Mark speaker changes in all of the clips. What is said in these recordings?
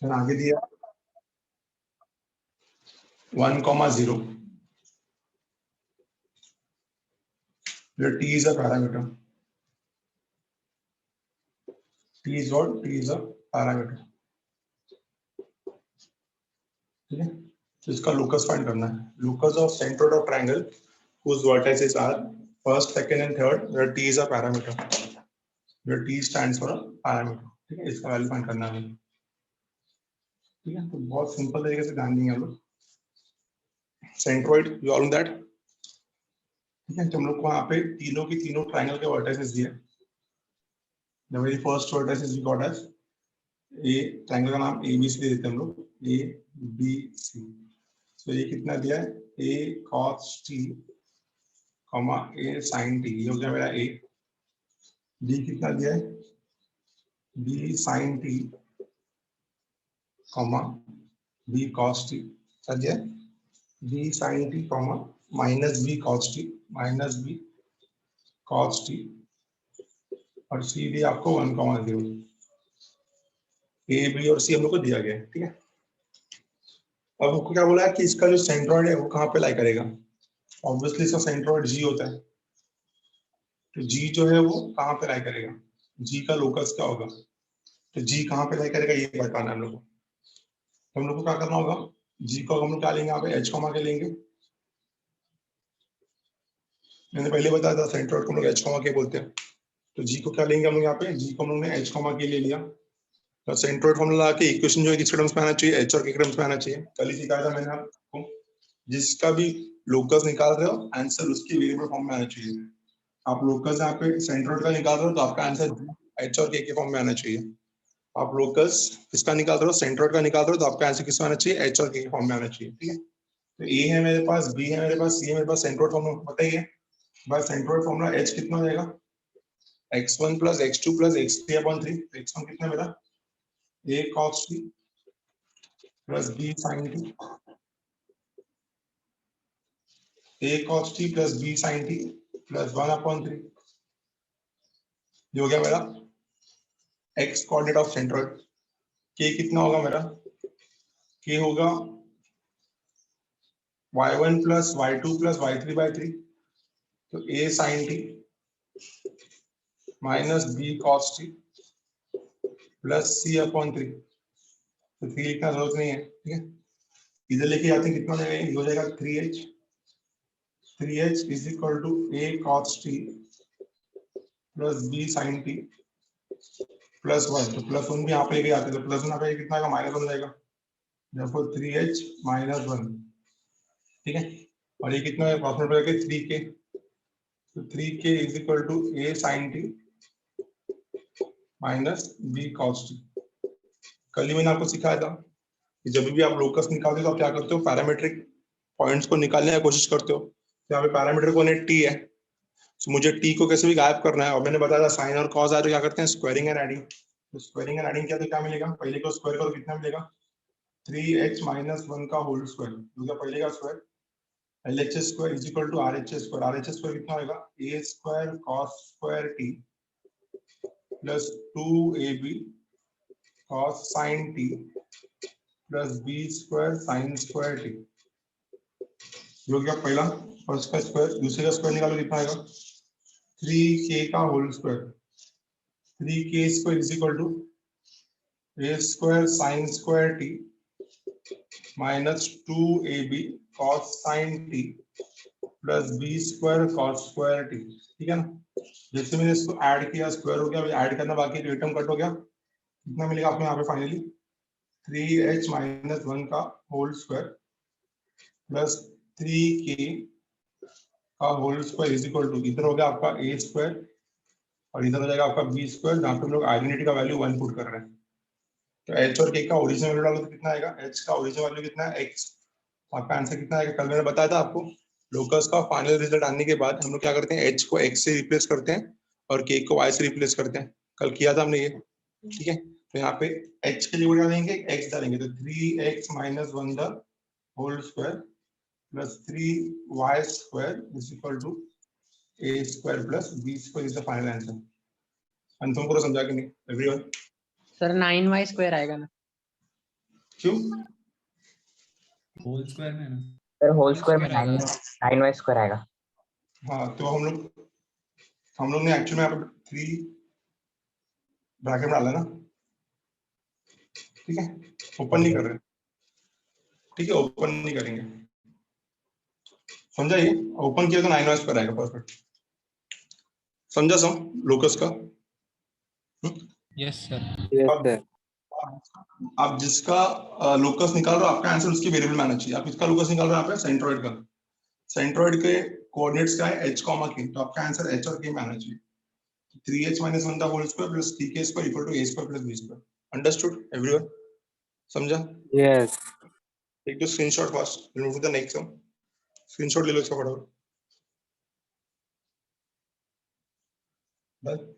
Speaker 1: फिर आगे दिया 1,0. T is a parameter. T is what? T is a parameter. ठीक है, तो इसका locus फाइंड करना है. Locus of centroid of triangle whose vertices are first, second and third, where T is a parameter. Where T stands for a parameter. ठीक है, इसका value find करना है. ठीक है, तो बहुत सिंपल तरीके से ध्यान देंगे हम लोग. Centroid, you all know that. ठीक है, तो हम लोग को वहाँ पे तीनों की तीनों ट्रायंगल के वर्टिसेस दिए. The very first vertices we got as A, triangle का नाम ABC दे देते हैं हम लोग, ABC. तो ये कितना दिया है? A cos T, A sin T. ये हो गया मेरा A. B कितना दिया है? B sin T, B cos T. Sir दिया है B sin T, minus B cos T, B cos T. और C भी आपको 1,0. A, B और C हम लोग को दिया गया है. ठीक है, अब आपको क्या बोला है कि इसका जो सेंट्रॉइड है वो कहाँ पे लाई करेगा. ऑब्वियसली इसका सेंट्रॉइड G होता है, तो G जो है वो कहाँ पे लाई करेगा, G का लोकस क्या होगा, तो G कहाँ पे लाई करेगा ये बताना है हम लोग को. हम लोग को क्या करना होगा, G को हम लोग क्या लेंगे, यहाँ पे H कॉमा के लेंगे. मैंने पहले बताया था सेंट्रॉइड को हम लोग H कॉमा के बोलते हैं. तो G को क्या लेंगे हम लोग, यहाँ पे G को हम लोग ने H कॉमा के ले लिया. तो सेंट्रॉइड फॉर्मूला लगा के इक्वेशन जो है किसके टर्म्स में आना चाहिए, H और के टर्म्स में आना चाहिए. कल ही सिखाया था मैंने आपको. जिसका भी लोकस निकाल रहे हो आंसर उसके वेरिएबल फॉर्म में आना चाहिए. आप लोकस यहाँ पे सेंट्रॉइड का निकाल रहे हो तो आपका आंसर H और के फॉर्म में आना चाहिए. आप लोकस किसका निकाल रहे हो, सेंट्रॉइड का निकाल रहे हो तो आपका आंसर किसमें आना चाहिए, H और के फॉर्म में आना चाहिए. ठीक है, तो A है मेरे पास, B है मेरे पास, C है मेरे पास. सेंट्रॉइड फॉर्मूला बताइए भाई. सेंट्रॉइड फॉर्मूला H कितना हो जाएगा, x1 + x2 + x3/3. x1 कितना मेरा A cos T + B sin T, A cos T + B sin T + 1/3. ये हो गया मेरा x coordinate of centroid. k कितना होगा मेरा, k होगा y1 + y2 + y3/3. तो A sin T - B cos T + C/3. तो 3 लिखना जरूरत नहीं है. ठीक है, इधर लेके जाते हैं कितना हो जाएगा, ये हो जाएगा 3h. 3h = A cos T + B sin T + 1. तो +1 भी यहाँ पे लेके जाते हैं, तो +1 यहाँ पे कितना आएगा, -1 हो जाएगा. therefore 3h - 1. ठीक है, और ये कितना है, अप्रोक्सीमेट करके 3k. तो 3k = A sin T - B cos T. कल ही मैंने आपको सिखाया था कि जब भी आप लोकस निकालते हो तो आप क्या करते हो, पैरामीट्रिक पॉइंट्स को निकालने की कोशिश करते हो. तो यहाँ पे पैरामीटर कौन है, T है. तो मुझे T को कैसे भी गायब करना है. और मैंने बताया था साइन और कॉस आ रहे क्या करते हैं, स्क्वायरिंग एंड एडिंग. तो स्क्वायरिंग एंड एडिंग किया तो क्या मिलेगा, पहले को स्क्वायर करो कितना मिलेगा, 3h - 1 का होल स्क्वायर. दूसरा पहले का square LHS square = RHS square. RHS square कितना होगा, A² cos² T + 2AB cos sin T + B² sin² T. जो क्या पहला फर्स्ट का स्क्वायर, दूसरे का स्क्वायर निकालो कितना आएगा, 3k का whole square. 3k² = A² sin² T - 2AB cos sin T + B² cos² T. ठीक है ना. जैसे मैंने इसको ऐड किया, स्क्वायर हो गया, ऐड करना बाकी, तो टर्म कट हो गया. कितना मिलेगा आपको यहाँ पे फाइनली, 3h - 1 का होल स्क्वायर + 3k का होल स्क्वायर = इधर हो गया आपका A² और इधर हो जाएगा आपका B², जहाँ पे हम लोग आइडेंटिटी का वैल्यू 1 पुट कर रहे हैं. तो H और K का ओरिजिनल वैल्यू डालो तो कितना आएगा, H का ओरिजिनल वैल्यू कितना है, x. आपका आंसर कितना आएगा, कल मैंने बताया था आपको, लोकस का फाइनल रिजल्ट आने के बाद हम लोग क्या करते हैं, H को x से रिप्लेस करते हैं और K को y से रिप्लेस करते हैं. कल किया था हमने ये. ठीक है, तो यहाँ पे H के लिए क्या देंगे, x डालेंगे. तो 3x - 1 the whole square + 3y² = A² + B² is the final answer. Confirm करो, समझा कि नहीं एवरीवन.
Speaker 2: सर 9y² आएगा ना.
Speaker 1: क्यों?
Speaker 2: होल स्क्वायर में है ना
Speaker 3: सर होल स्क्वायर में
Speaker 2: आएगा।
Speaker 3: 9y स्क्वायर आएगा।
Speaker 1: हाँ तो हम लोग ने एक्चुअली यहाँ पे 3 ब्रैकेट डाला ना, ठीक है, ओपन नहीं कर रहे, ठीक है, ओपन नहीं करेंगे, समझा? ये ओपन किया तो 9y स्क्वायर आएगा, परफेक्ट, समझा सम लोकस का?
Speaker 2: Yes sir.
Speaker 1: आप जिसका लोकस निकाल रहे हो आपका आंसर उसकी वेरिएबल में आना चाहिए। आप किसका लोकस निकाल रहे हो? आप सेंट्रोइड का। सेंट्रोइड के कोऑर्डिनेट्स क्या है? h, k, तो आपका आंसर h और k में आना चाहिए। 3h - 1 the whole square plus 3k square equal to a square plus b square. Understood everyone? समझा?
Speaker 3: Yes.
Speaker 1: Take the screenshot fast, move to the next sum. Screenshot ले लो इसका फटाफट। डन।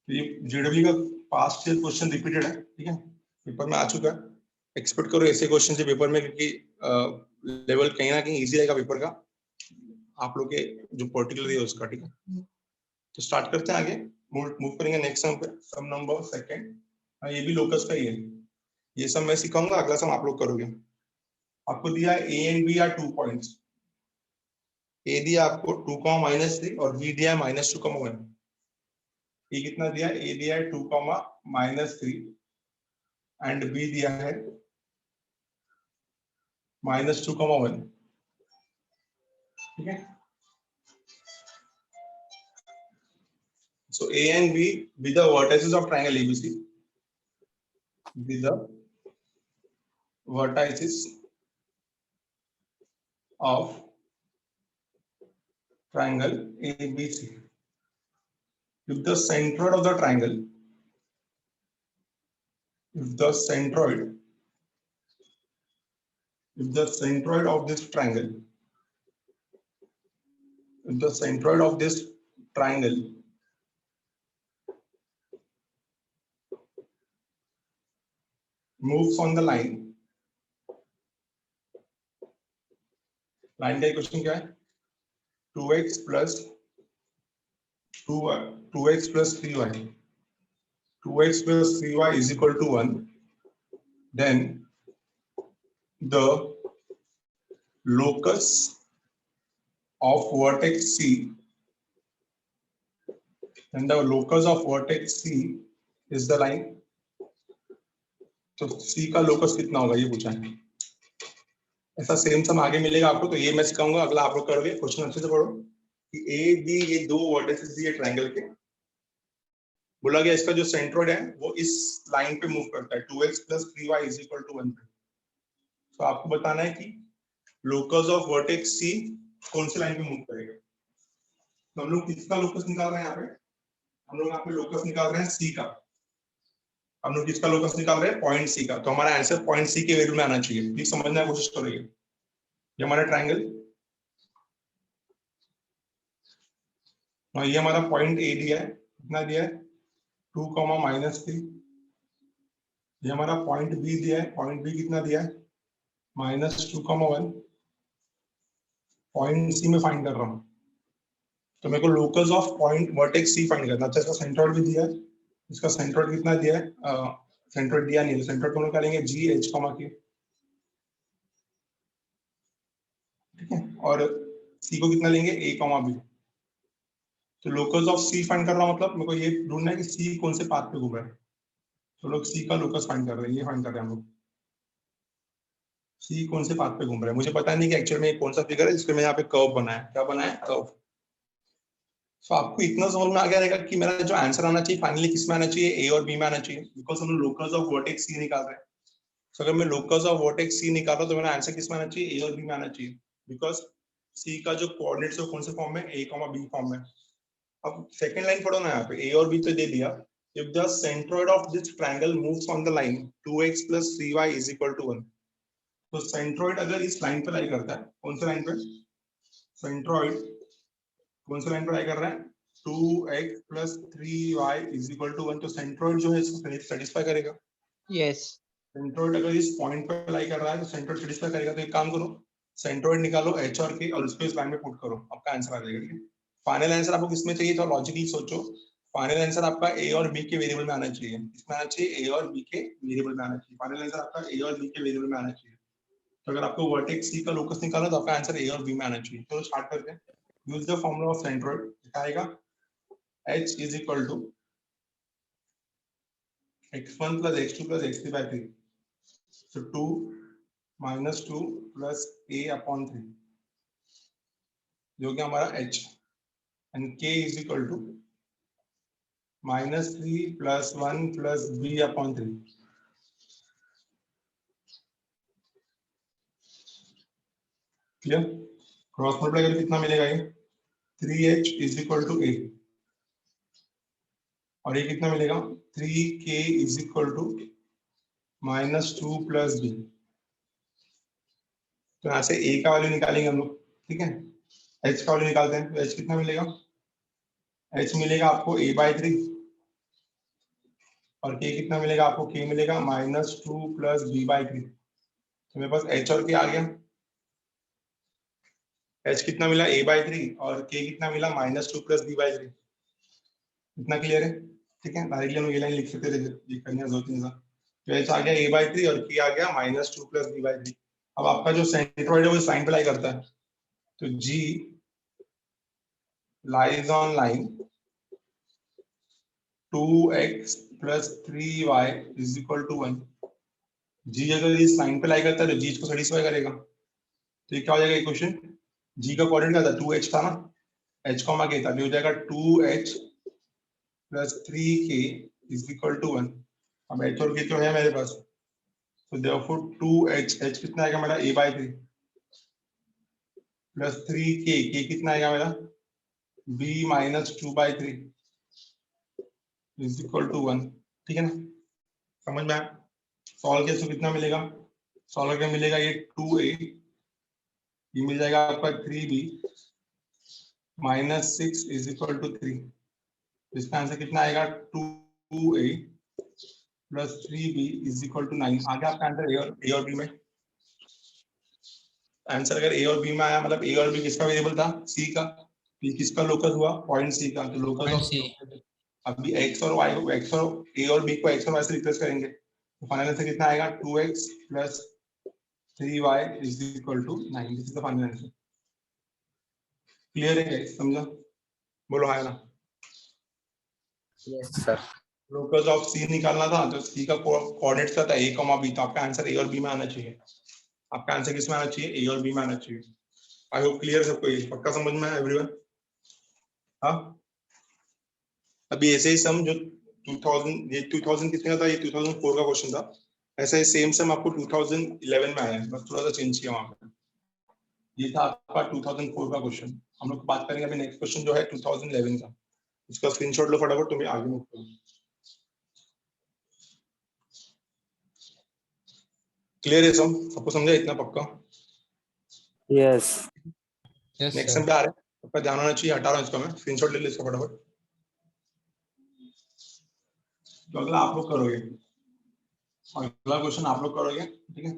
Speaker 1: ये जेडब्ल्यू का पास्ट ईयर क्वेश्चन रिपीटेड है, ठीक है, पेपर में आ चुका है। एक्सपेक्ट करो ऐसे क्वेश्चन से पेपर में, क्योंकि लेवल कहीं ना कहीं इजी रहेगा पेपर का, आप लोग के जो पर्टिकुलर है उसका, ठीक है। तो स्टार्ट करते हैं आगे, मूव करेंगे नेक्स्ट सम पे, सम नंबर सेकंड। ये भी लोकस का ही है, ये सम मैं सिखाऊंगा, अगला सम आप लोग करोगे। आपको दिया है a and b are 2 points. a दिया आपको 2, -3 और b दिया है -2, 1। ये कितना दिया? a दिया है 2, -3 एंड b दिया है -2, 1, ठीक है। So a and b be the vertices of triangle ABC. Be the vertices of triangle ABC. If the centroid of the triangle, if the centroid of this triangle, if the centroid of this triangle moves on the line का equation क्या है? 2x plus 2y, 2x plus 3y, 2x plus 3y is equal to 1. Then the locus of vertex C, and the locus of vertex C is the line. तो C का locus कितना होगा ये पूछा है। ऐसा सेम सम आगे मिलेगा आपको, तो ये मैं सिखाऊंगा, अगला आप लोग करोगे। क्वेश्चन अच्छे से पढ़ो कि A B ये 2 वर्टिसेस दिए ट्रायंगल के, बोला गया इसका जो सेंट्रोइड है वो इस लाइन पे मूव करता है 2x plus 3y is equal to 1 पे। तो आपको बताना है कि लोकस ऑफ वर्टेक्स C कौन सी लाइन पे मूव करेगा। तो हम लोग किसका लोकस निकाल रहे हैं यहाँ पे? हम लोग यहाँ पे लोकस निकाल रहे हैं C का। हम लोग किसका लोकस निकाल रहे हैं? पॉइंट C का। तो हमारा आंसर पॉइंट C के वैल्यू में आना चाहिए। प्लीज समझने की कोशिश करिए। ये हमारा ट्रायंगल, और ये हमारा पॉइंट A दिया है, कितना दिया है? 2, -3। ये हमारा पॉइंट B दिया है, पॉइंट B कितना दिया है? -2, 1। पॉइंट C में फाइंड कर रहा हूँ, तो मेरे को locus of point vertex C find करना। अच्छा, इसका सेंट्रोइड भी दिया है, इसका सेंट्रोइड कितना दिया है? सेंट्रोइड दिया नहीं है, सेंट्रोइड को निकालेंगे G H, K, ठीक है, और C को कितना लेंगे? A, B। तो लोकस ऑफ C फाइंड करना मतलब मेरे को ये ढूंढना है कि C कौन से पाथ पे घूम रहा है। तो लोग C का लोकस फाइंड कर रहे हैं, ये फाइंड कर रहे हैं हम लोग, C कौन से पाथ पे घूम रहा है। मुझे पता नहीं कि एक्चुअल में कौन सा फिगर है जिसपे मैं यहाँ पे कर्व बनाया, क्या बनाया? कर्व। तो आपको इतना समझ में आ गया रहेगा कि मेरा जो आंसर आना चाहिए फाइनली किस में आना चाहिए? ए और बी में आना चाहिए, बिकॉज हम लोकस ऑफ वर्टेक्स C निकाल रहे हैं। तो अगर मैं लोकस ऑफ वर्टेक्स C निकाल रहा हूं तो मेरा आंसर किस में आना चाहिए? ए और बी में आना चाहिए, बिकॉज C का जो कोऑर्डिनेट्स है कौन से फॉर्म में? A, B फॉर्म में। अब सेकंड लाइन पढ़ो ना, यहाँ पे A और B तो दे दिया। If the centroid of this triangle moves on the line 2x plus 3y is equal to 1, तो सेंट्रोइड अगर इस लाइन पे लाई करता है, कौन से लाइन पे? सेंट्रोइड कौन से लाइन पे लाई कर रहा है? 2x plus 3y is equal to 1, तो सेंट्रोइड जो है इसको सेटिस्फाई करेगा।
Speaker 3: यस।
Speaker 1: सेंट्रोइड अगर इस पॉइंट पे लाई कर रहा है तो सेंट्रोइड सेटिस्फाई करेगा। तो एक काम करो, सेंट्रोइड निकालो h और k और उसको इस लाइन में पुट करो, आपका आंसर आ जाएगा, ठीक है। फाइनल आंसर आपको किसमें चाहिए, तो लॉजिकली सोचो। फाइनल आंसर आपका ए और बी के वेरिएबल में आना चाहिए। किसमें आना चाहिए, ए और बी के वेरिएबल में आना चाहिए। फाइनल आंसर आपका ए और बी के वेरिएबल में आना चाहिए। तो अगर आपको वर्टेक्स सी का लोकस निकालना तो आपका आंसर ए और बी में आना चाहिए। चलो स्टार्ट करते हैं। Use the formula of centroid. क्या आएगा, h is equal to x1 plus x2 plus x3 by 3. So 2 minus 2 plus a upon 3 जो कि हमारा h, and k is equal to minus 3 plus 1 plus b upon 3. Clear? Cross multiply करके कितना मिलेगा, ये 3h is equal to a, और ये कितना मिलेगा 3k is equal to minus 2 plus b. तो यहाँ से a का वैल्यू निकालेंगे हम लोग, ठीक है। h का वैल्यू निकालते हैं, तो h कितना मिलेगा, h मिलेगा आपको a by 3, और k कितना मिलेगा आपको, k मिलेगा माइनस 2 प्लस b बाई 3। तो मेरे पास h और k आ गया। h कितना मिला a बाई 3 और k कितना मिला माइनस 2 प्लस b बाई 3। इतना क्लियर है, ठीक है। डायरेक्टली हम ये लाइन लिख सकते थे, ये करने की जरूरत नहीं था। तो h आ गया a बाई 3 और k आ गया माइनस 2 प्लस b बाई 3। अब आपका जो सेंट्रोइड है वो साइन पे लाई करता है, तो g lies on line 2x plus 3y is equal to 1। जी अगर इस लाइन पे लाई करता है तो जी इसको सेटिस्फाई करेगा। तो ये क्या हो जाएगा इक्वेशन, जी का कोऑर्डिनेट क्या था, 2h था ना, h कॉमा k था, तो हो जाएगा 2h plus 3k is equal to 1। अब h और k तो है मेरे पास, तो देयरफॉर 2h, h कितना आएगा मेरा a by 3 plus 3k, k कितना आएगा मेरा b minus 2 by 3 is equal to 1। ठीक है ना, समझ में आया? सॉल्व किया तो कितना मिलेगा, सॉल्व करके मिलेगा ये 2a, ये मिल जाएगा आपका 3b minus 6 is equal to 3। इसका आंसर कितना आएगा 2a plus 3b is equal to 9। आ गया आपका आंसर ए और बी में। आंसर अगर ए और बी में आया मतलब ए और बी किसका वेरिएबल था, सी का। ये किसका लोकस हुआ, पॉइंट सी का, तो लोकस
Speaker 2: पॉइंट
Speaker 1: ऑफ
Speaker 2: सी।
Speaker 1: अभी एक्स और वाई को, एक्स और ए और बी को एक्स और वाई से रिप्लेस करेंगे, तो फाइनल आंसर कितना आएगा 2x plus 3y is equal to 9। This is the final answer. Clear है गाइस, समझा? बोलो हां ना।
Speaker 3: Yes sir.
Speaker 1: Locus of C निकालना था, तो सी का कोऑर्डिनेट्स क्या था a, b, तो आपका आंसर ए और बी में आना चाहिए। आपका आंसर किस में आना चाहिए, ए और बी में आना चाहिए। आई होप क्लियर है सबको, ये पक्का समझ में आया एवरीवन? हाँ, अभी ऐसे ही सम जो 2000, ये 2000 कितने का था, ये 2004 का क्वेश्चन था। ऐसा ही सेम सम आपको 2011 में आया है, बस थोड़ा सा चेंज किया वहां पे। ये था आपका 2004 का क्वेश्चन। हम लोग बात करेंगे अभी नेक्स्ट क्वेश्चन जो है 2011 का। इसका स्क्रीनशॉट लो फटाफट, तुम्हें आगे मूव करो। क्लियर है सम, सबको समझा इतना पक्का?
Speaker 3: Yes.
Speaker 2: Yes
Speaker 1: next
Speaker 2: sir.
Speaker 1: Sum पे आ रहे हैं, सबका ध्यान होना चाहिए। हटा रहा हूं इसको मैं, स्क्रीनशॉट ले लो इसका फटाफट। तो अगला आप लोग करोगे, अगला क्वेश्चन आप लोग करोगे, ठीक है।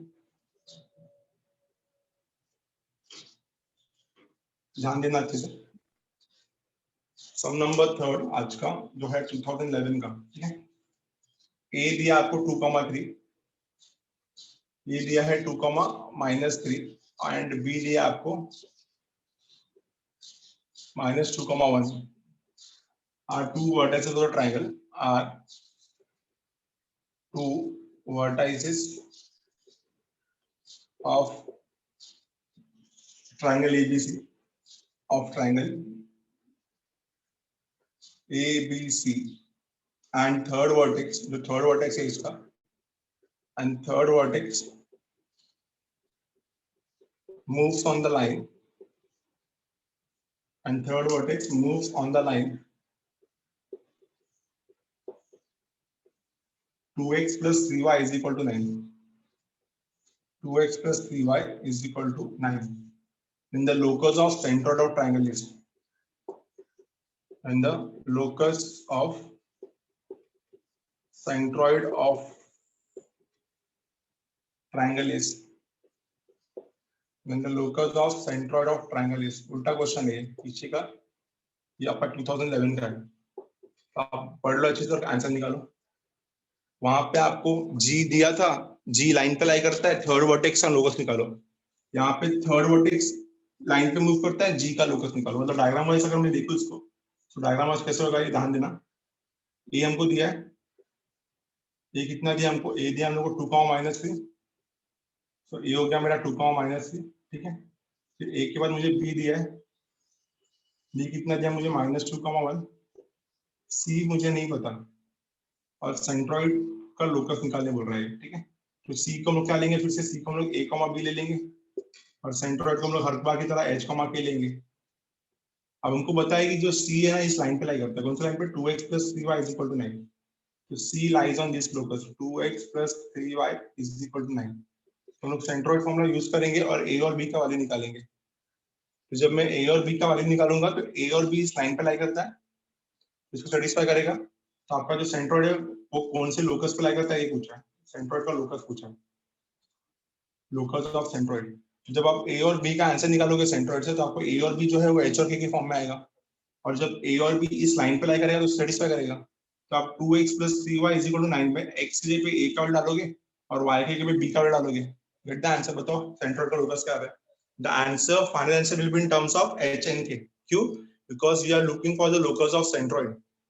Speaker 1: ध्यान देना अच्छे से। सम नंबर 3 आज का जो है 2011 का, ठीक है। ए दिया आपको 2,3, ये दिया है 2,-3 एंड बी दिया आपको -2,1 are two vertices of the triangle, are two vertices of triangle ABC, of triangle ABC, and third vertex, the third vertex है इसका, and third vertex moves on the line, and third vertex moves on the line 2x plus 3y is equal to 9. 2x plus 3y is equal to 9. Then the locus of centroid of triangle is, and the locus of centroid of triangle is, when the locus of centroid of triangle is, उल्टा question है पीछे का, ये आपका 2011 का है, तो आप पढ़ लो अच्छे से और आंसर निकालो। वहां पे आपको जी दिया था, जी लाइन पे लाई करता है, थर्ड वर्टेक्स का लोकस निकालो। यहाँ पे थर्ड वर्टेक्स लाइन पे मूव करता है, जी का लोकस निकालो। मतलब डायग्राम वाइज अगर मैं देखूं इसको, तो डायग्राम वाइज कैसे होगा ये ध्यान देना। ए हमको दिया है, ये कितना दिया हमको, ए दिया हम लोग को 2,-3, तो ए हो गया मेरा 2,-3, ठीक है। फिर ए के बाद मुझे बी दिया है, बी कितना दिया मुझे -2,1, सी मुझे नहीं पता, और सेंट्रॉइड का लोकस निकालने बोल रहा है, ठीक है। तो सी को हम लोग क्या लेंगे, फिर से सी को हम लोग a, b ले लेंगे, और सेंट्रॉइड को हम लोग हर बार की तरह h, k लेंगे। अब हमको बताया कि जो c है ना इस लाइन पे लाई करता है, कौन सी लाइन पे, 2x + 3y = 9। तो c lies on this locus, 2x + 3y = 9। तो हम लोग सेंट्रॉइड फॉर्मूला यूज करेंगे और a और b का वैल्यू निकालेंगे। तो जब मैं a और b का वैल्यू निकालूंगा तो a और b इस लाइन पे लाई करता है, इसको सेटिस्फाई करेगा। तो आपका जो सेंट्रॉइड है वो कौन से लोकस पे लाई करता है ये पूछा है, सेंट्रॉइड का लोकस पूछा है, लोकस ऑफ सेंट्रॉइड। जब आप a और b का आंसर निकालोगे सेंट्रॉइड से, तो आपको a और b जो है वो h और k के फॉर्म में आएगा, और जब a और b इस लाइन पे लाई करेगा तो सेटिस्फाई करेगा। तो आप 2x + 3y = 9 में x के लिए a का वैल्यू डालोगे और y के लिए b का वैल्यू डालोगे। गेट द आंसर, बताओ सेंट्रॉइड का लोकस क्या है। The answer, final answer will be in terms of h and k। क्यों? Because we are looking for the locus of centroid.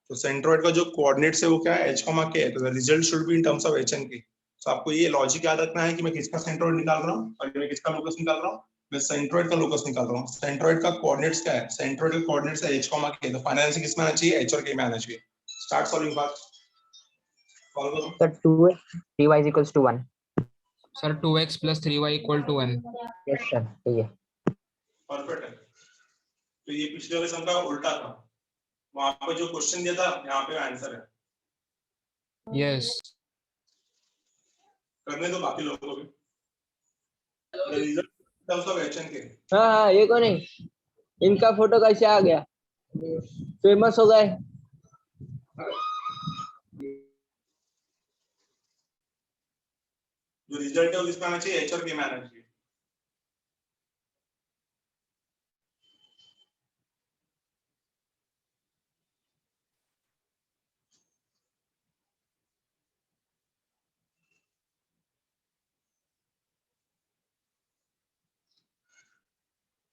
Speaker 1: तो सेंट्रॉइड का जो कोऑर्डिनेट्स है वो क्या है, h, k है, तो the result should be in terms of h and k। तो आपको ये लॉजिक याद रखना है कि मैं किसका सेंट्रॉइड निकाल रहा हूँ और मैं किसका लोकस निकाल रहा हूँ। मैं सेंट्रॉइड का लोकस निकाल रहा हूँ। सेंट्रॉइड का कोऑर्डिनेट्स क्या है, सेंट्रॉइड का कोऑर्डिनेट्स है h, k। तो फाइनल आंसर किसमें आना चाहिए, h और k में आना चाहिए। स्टार्ट सॉल्विंग फास्ट, सॉल्व करो।
Speaker 3: Sir, 2x 3y = 1.
Speaker 2: Sir 2x + 3y = 1।
Speaker 3: Yes, sir. ठीक है.
Speaker 1: परफेक्ट है। तो ये पिछले वाले सम का उल्टा था, वहां पे जो क्वेश्चन दिया था यहाँ पे आंसर है।
Speaker 2: यस
Speaker 1: करने दो बाकी लोगों को भी। The result in terms of h and k।
Speaker 4: हाँ हाँ, ये कौन है? इनका फोटो कैसे आ गया? फेमस हो गए।
Speaker 1: जो रिजल्ट है वो किसमें आना चाहिए, h और k में आना चाहिए।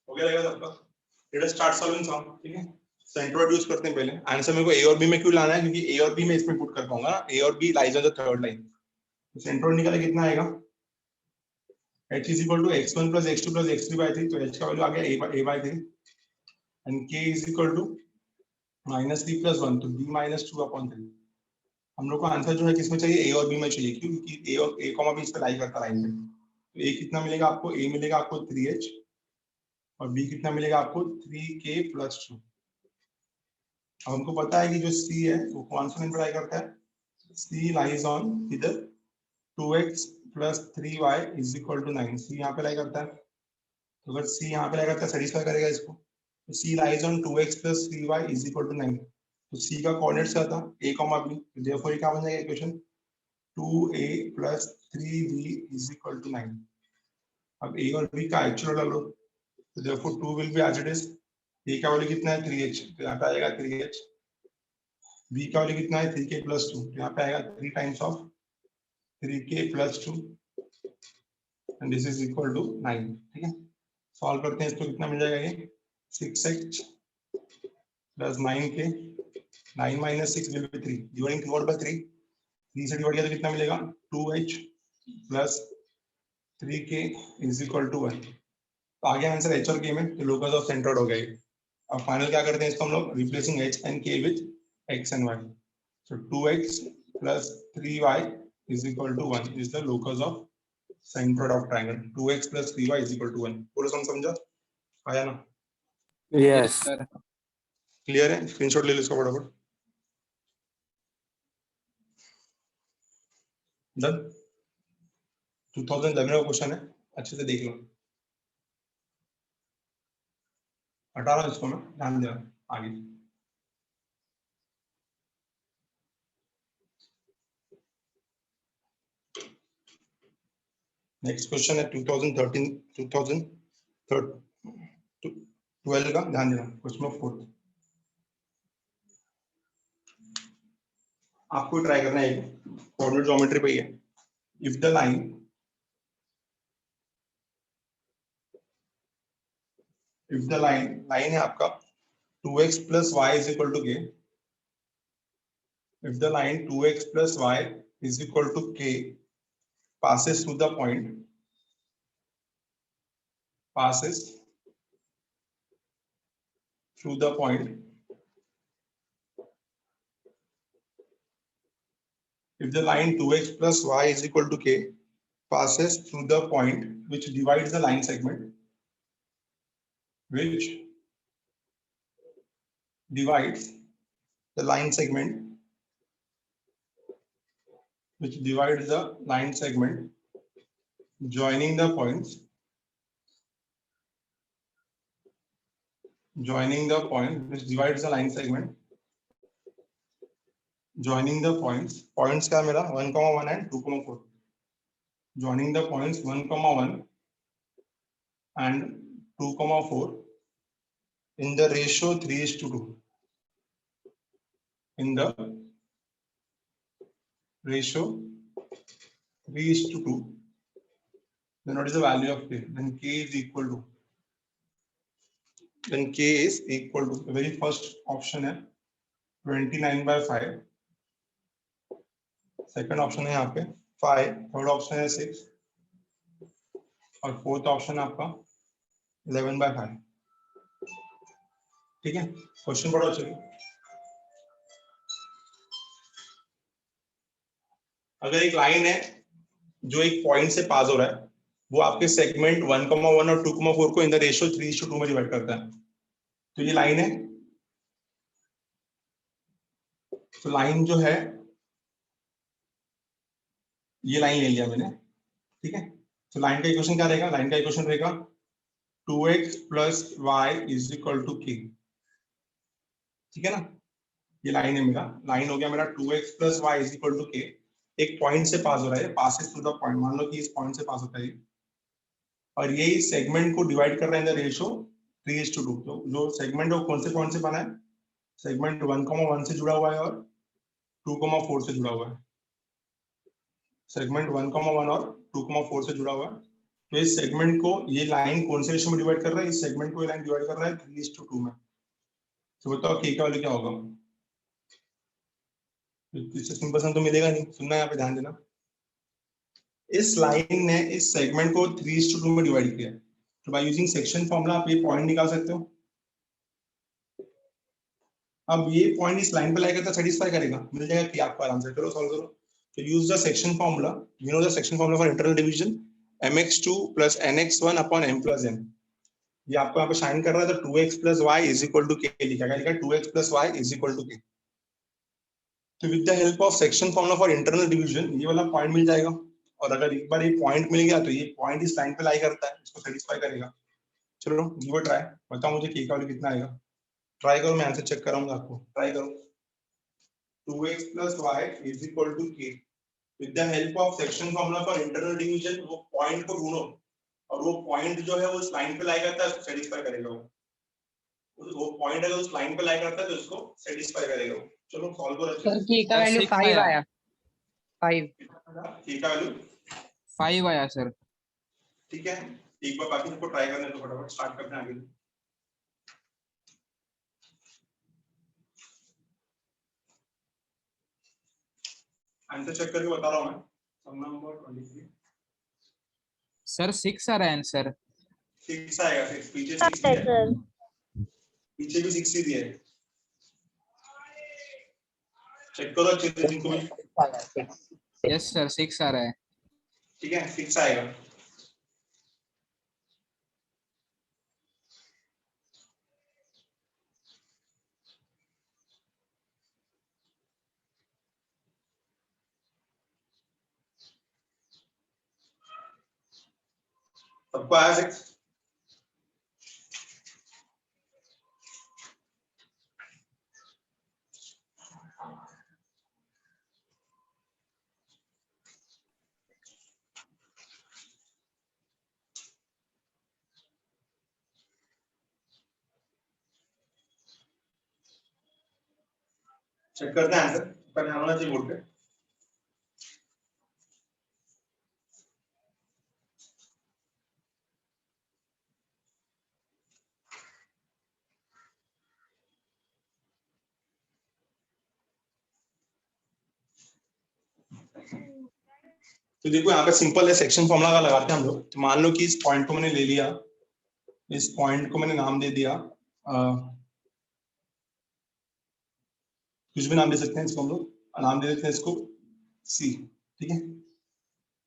Speaker 1: हो गया रहेगा सबका। Let us start solving some, ठीक है। सेंट्रॉइड यूज करते हैं पहले। आंसर मेरे को a और b में क्यों लाना है, क्योंकि a और b में इसमें पुट कर पाऊंगा, a और b lies on the third line. तो सेंट्रॉइड निकाले कितना आएगा, h = x1 + x2 + x3/3। तो h का वैल्यू आ गया a/3 एंड k = -3 + 1, तो b - 2/3। हम लोग को आंसर जो है किसमें चाहिए, a और b में चाहिए। क्यों? क्योंकि a और a, b इस पे लाई करता लाइन में। तो a कितना मिलेगा आपको, a मिलेगा आपको 3h और b कितना मिलेगा आपको 3k + 2। अब हमको पता है कि जो c है वो कौन सा लाइन पे लाई करता है, c लाइज ऑन इधर 2x + 3y = 9। c यहाँ पे लाई करता है, तो अगर c यहाँ पे लाई करता है सेटिस्फाई करेगा इसको। तो c lies on 2x + 3y = 9। तो c का कोऑर्डिनेट्स क्या था, a, b। तो देयरफॉर ये क्या बन जाएगा इक्वेशन, 2a + 3b = 9। अब a और b का एक्चुअल डालो, तो therefore 2 will be as it is. a का वैल्यू कितना है 3h, तो यहाँ पे आएगा 3h। b का वैल्यू कितना है 3k + 2, तो यहाँ पे आएगा 3 times of 3k + 2 and this is equal to 9। ठीक है, सॉल्व करते हैं इसको, कितना मिल जाएगा ये 6h + 9k, 9 - 6 will be 3, dividing 2 by 3, 3 से डिवाइड किया तो कितना मिलेगा 2h + 3k = 1। तो आ गया आंसर h और k में, तो लोकस ऑफ सेंट्रॉइड हो गया ये। अब फाइनल क्या करते हैं इसको हम लोग, replacing h and k with x and y। So 2x + 3y = 1 is the locus of centroid of triangle। 2x + 3y = 1। बोलो समझा आया ना,
Speaker 3: Yes.
Speaker 2: सर।
Speaker 1: क्लियर है? स्क्रीनशॉट ले लो इसका फटाफट। डन। 2011 का क्वेश्चन है, अच्छे से देख लो। हटा रहा हूं इसको मैं, ध्यान देना आगे। नेक्स्ट क्वेश्चन है 2012 का, ध्यान देना, क्वेश्चन नंबर 4। आपको ट्राई करना है, कोऑर्डिनेट ज्योमेट्री पे ही है। इफ द लाइन है आपका 2x plus y is equal to k. If the line 2x plus y is equal to k passes through the point, if the line 2x plus y is equal to k passes through the point which divides the line segment, which divides the line segment joining the point which divides the line segment joining the points क्या मेरा 1,1 and 2,4, joining the points 1,1 and 2,4 in the ratio 3:2. In the ratio 3:2, then what is the value of k? Then k is equal to, the very first option है 29/5, second option है यहाँ पे 5, third option है 6 और fourth option है आपका 11/5। ठीक है, क्वेश्चन पढ़ो चलिए। अगर एक लाइन है जो एक पॉइंट से पास हो रहा है, वो आपके सेगमेंट 1,1 और 2,4 को इन द रेशियो 3:2 में डिवाइड करता है, तो ये लाइन है। तो लाइन जो है, ये लाइन ले लिया मैंने, ठीक है। तो लाइन का इक्वेशन क्या रहेगा? लाइन का इक्वेशन रहेगा 2x plus y is equal to k, ठीक है ना। ये लाइन है मेरा, लाइन हो गया मेरा 2x plus y is equal to k। एक पॉइंट से पास हो रहा है, पासेस थ्रू द पॉइंट, मान लो कि इस पॉइंट से पास होता है और ये इस सेगमेंट को डिवाइड कर रहा है इन द रेशियो 3:2। तो जो सेगमेंट है वो कौन से पॉइंट से बना है? सेगमेंट 1,1 से जुड़ा हुआ है और 2,4 से जुड़ा हुआ है। सेगमेंट 1,1 और 2,4 से जुड़ा हुआ है। तो इस सेगमेंट को ये लाइन कौन से रेशियो में डिवाइड कर रहा है? इस सेगमेंट को ये लाइन डिवाइड कर रहा है 3:2 में। तो बताओ k का वैल्यू क्या होगा? इससे सिंपल सा तो मिलेगा नहीं, सुनना यहाँ पे ध्यान देना। इस लाइन ने इस सेगमेंट को 3:2 में डिवाइड किया, तो बाय यूजिंग सेक्शन फॉर्मूला आप ये पॉइंट निकाल सकते हो। अब ये पॉइंट इस लाइन पे लाई करता सेटिस्फाई करेगा, मिल जाएगा कि आपको आराम से। करो, सॉल्व करो। तो use the section formula, you know the section formula for internal division, mx2 plus nx1 upon m plus n। ये आपको यहाँ पे शाइन कर रहा है, तो 2x plus y is equal to k लिखा गया, 2x plus y is equal to k। तो with the help of section formula for internal division ये वाला पॉइंट मिल जाएगा। और अगर एक बार ये पॉइंट मिल गया तो ये पॉइंट इस लाइन पे लाई करता है, इसको सेटिस्फाई करेगा। चलो गिव अ ट्राई, बताओ मुझे k का वैल्यू कितना आएगा। ट्राई करो, मैं आंसर चेक कराऊंगा आपको, ट्राई करो। 2x plus y is equal to k। With the help of section formula for internal division वो पॉइंट को ढूंढो और वो पॉइंट जो है वो उस लाइन पे लाई करता है, उसको सेटिस्फाई करेगा। वो पॉइंट अगर उस लाइन पे लाई करता है तो उसको सेटिस्फाई करेगा। चलो सॉल्व करो।
Speaker 4: सर k का वैल्यू
Speaker 2: 6
Speaker 4: 5
Speaker 2: आया।
Speaker 4: आया, 5
Speaker 1: k का वैल्यू
Speaker 2: 5 आया सर।
Speaker 1: ठीक है, एक बार बाकी सबको ट्राई करने दो, फटाफट स्टार्ट करते हैं आगे। आंसर चेक करके बता रहा हूं मैं। सम नंबर 23
Speaker 2: सर 6 आ रहा है आंसर।
Speaker 1: 6 आएगा, 6 पीछे 6 दिया है, पीछे भी 6 ही दिया है। चेक करो अच्छे से जिनको भी।
Speaker 2: यस सर 6 आ रहा है।
Speaker 1: ठीक है, 6 आएगा। सबको आया 6? चेक करते हैं आंसर। पर ध्यान होना चाहिए बोर्ड पे। तो देखो यहाँ पे सिंपल है, सेक्शन फॉर्मूला का लगाते हैं हम लोग। तो मान लो कि इस पॉइंट को मैंने ले लिया, इस पॉइंट को मैंने नाम दे दिया, कुछ भी नाम दे सकते हैं इसको हम लोग, नाम दे देते हैं इसको सी, ठीक है,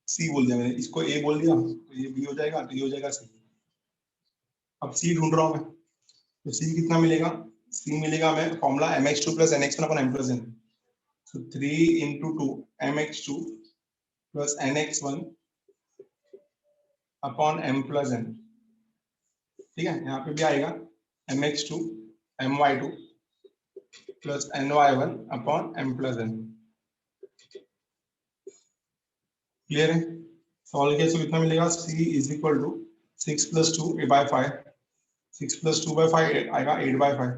Speaker 1: सी बोल दिया मैंने, इसको ए बोल दिया, तो ये बी हो जाएगा, तो ये हो जाएगा सी। अब सी ढूंढ रहा हूँ मैं, तो सी कितना मिलेगा, सी मिलेगा हमें formula mx2 plus nx1 upon m plus n, so 3 into 2 mx2 plus nx1 upon m plus n, ठीक है। यहाँ पे भी आएगा mx2 my2 plus ny1 upon m plus n, clear है। सॉल्व किया तो कितना मिलेगा, c is equal to 6 plus 2 by 5, 6 plus 2 by 5 आएगा 8 by 5,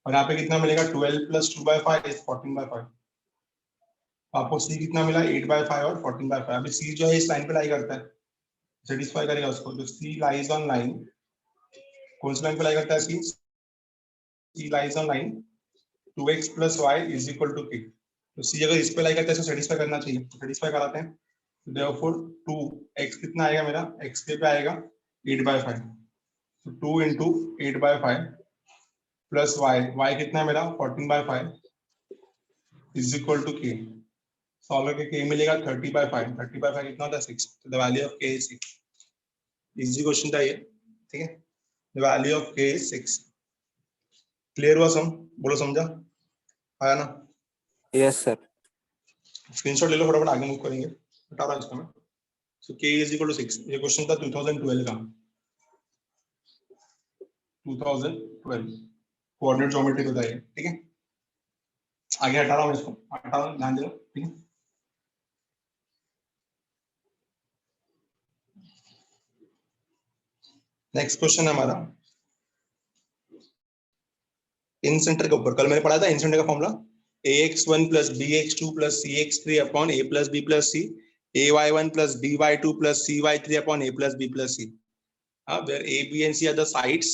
Speaker 1: और यहाँ पे कितना मिलेगा 12 plus 2 by 5 is 14 by 5। आपको c कितना मिला 8 by 5 और 14 by 5। अभी c जो है इस लाइन पे लाई करता है, सेटिस्फाई करेगा उसको, तो c lies on line, कौन सी लाइन पे लाई करता है c lies on line 2x plus y is equal to k। तो c अगर इस पे लाई करता है इसको सेटिस्फाई करना चाहिए, तो सेटिस्फाई कराते हैं। therefore 2x कितना आएगा मेरा, x के पे आएगा 8 by 5, तो 2 into 8 by 5 प्लस y कितना है मेरा 14 by 5 is equal to k। Solve करके k मिलेगा 30 by 5, 30 by 5 कितना होता है 6, तो the value of k is 6। Easy question था ये, ठीक है। The value of k is 6। Clear हुआ सम, बोलो समझा, आया ना।
Speaker 3: Yes, sir.
Speaker 1: स्क्रीनशॉट ले लो फटाफट, आगे मूव करेंगे, हटा रहा इसका मैं। सो k is equal to 6, ये क्वेश्चन था 2012 का, 2012 कोऑर्डिनेट ज्योमेट्री होता है, ठीक है। आगे हटा रहा हूँ इसको, हटा रहा हूँ, ध्यान दो, ठीक है। नेक्स्ट क्वेश्चन है हमारा इन सेंटर के ऊपर। कल मैंने पढ़ा था इन सेंटर का formula ax1 plus bx2 plus cx3 upon a plus b plus c, ay1 plus by2 plus cy3 upon a plus b plus c, where a, b and c are the sides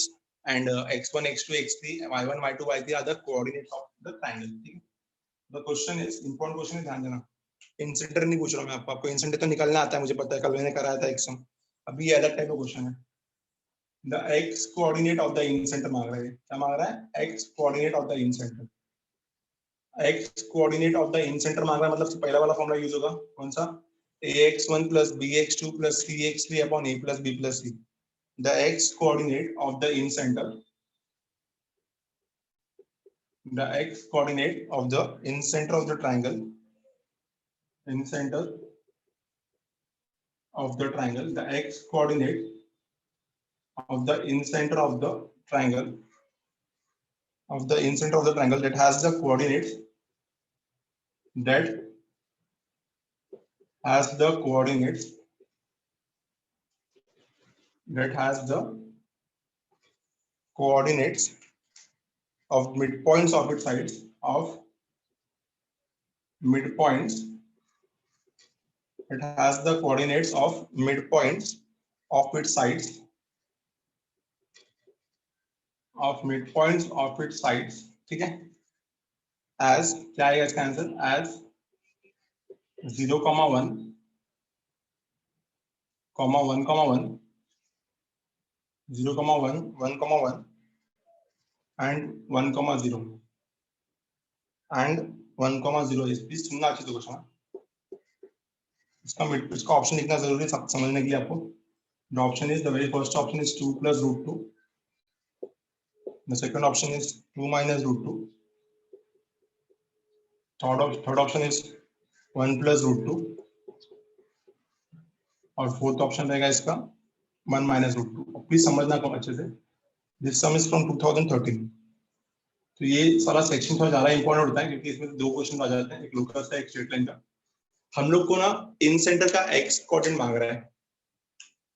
Speaker 1: and x1, x2, x3, y1, y2, y3 are the coordinates of the triangle, ठीक है। The question is important question है, ध्यान देना। इन centre नहीं पूछ रहा मैं आपको इन सेंटर तो निकालना आता है मुझे पता है, कल मैंने कराया था एक सम। अभी ये अलग टाइप का क्वेश्चन है। The x coordinate of the in center मांग रहा है, क्या मांग रहा है, x coordinate of the in center, x coordinate of the in center मांग रहा है, मतलब पहला वाला फॉर्मूला यूज होगा, कौन सा, ax1 plus bx2 plus cx3 upon a plus b plus c। The x coordinate of the in center, the x coordinate of the in center of the triangle, in center of the triangle, the x coordinate of the in center of the triangle, of the in center of the triangle that has the coordinates, that has the coordinates, that has the coordinates of midpoints of its sides, of midpoints, it has the coordinates of midpoints of its sides, of midpoints of its sides, ठीक है। as क्या आएगा इसका answer, as 0, 1, 1, 1, 0, 1, 1, 1 and 1, 0 and 1, 0 is please सुनना अच्छे से question, इसका option लिखना जरूरी है समझने के लिए आपको। The option is, the very first option is 2 plus root 2, the second option is 2 minus root 2, third option is 1 plus root 2, और फोर्थ ऑप्शन रहेगा इसका 1 minus root 2। प्लीज समझना को अच्छे से। This some is from 2013। तो ये सारा सेक्शन थोड़ा ज्यादा इंपॉर्टेंट होता है क्योंकि इसमें दो क्वेश्चन आ जाते हैं, एक लोकस का, एक स्ट्रेट लाइन का। हम लोग को ना इन सेंटर का एक्स कोऑर्डिनेट मांग रहा है,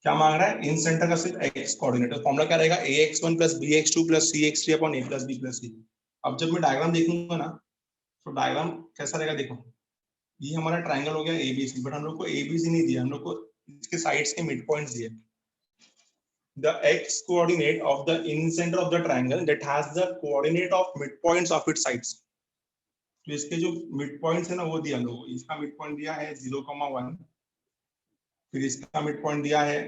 Speaker 1: क्या मांग रहा है, इन सेंटर का सिर्फ एक्स कोऑर्डिनेट। फॉर्मूला क्या रहेगा, ax1 plus bx2 plus cx3 upon a plus b plus c। अब जब मैं डायग्राम देखूंगा ना, तो डायग्राम कैसा रहेगा देखो, ये हमारा ट्रायंगल हो गया एबीसी, बट हम लोग को एबीसी नहीं दिया, हम लोग को इसके साइड्स के मिड पॉइंट्स दिए। The x coordinate of the incenter of the triangle that has the coordinate of midpoints of its sides. तो इसके जो मिड पॉइंट्स है ना वो दिया हम लोग, इसका मिड पॉइंट दिया है 0,1, फिर इसका मिड पॉइंट दिया है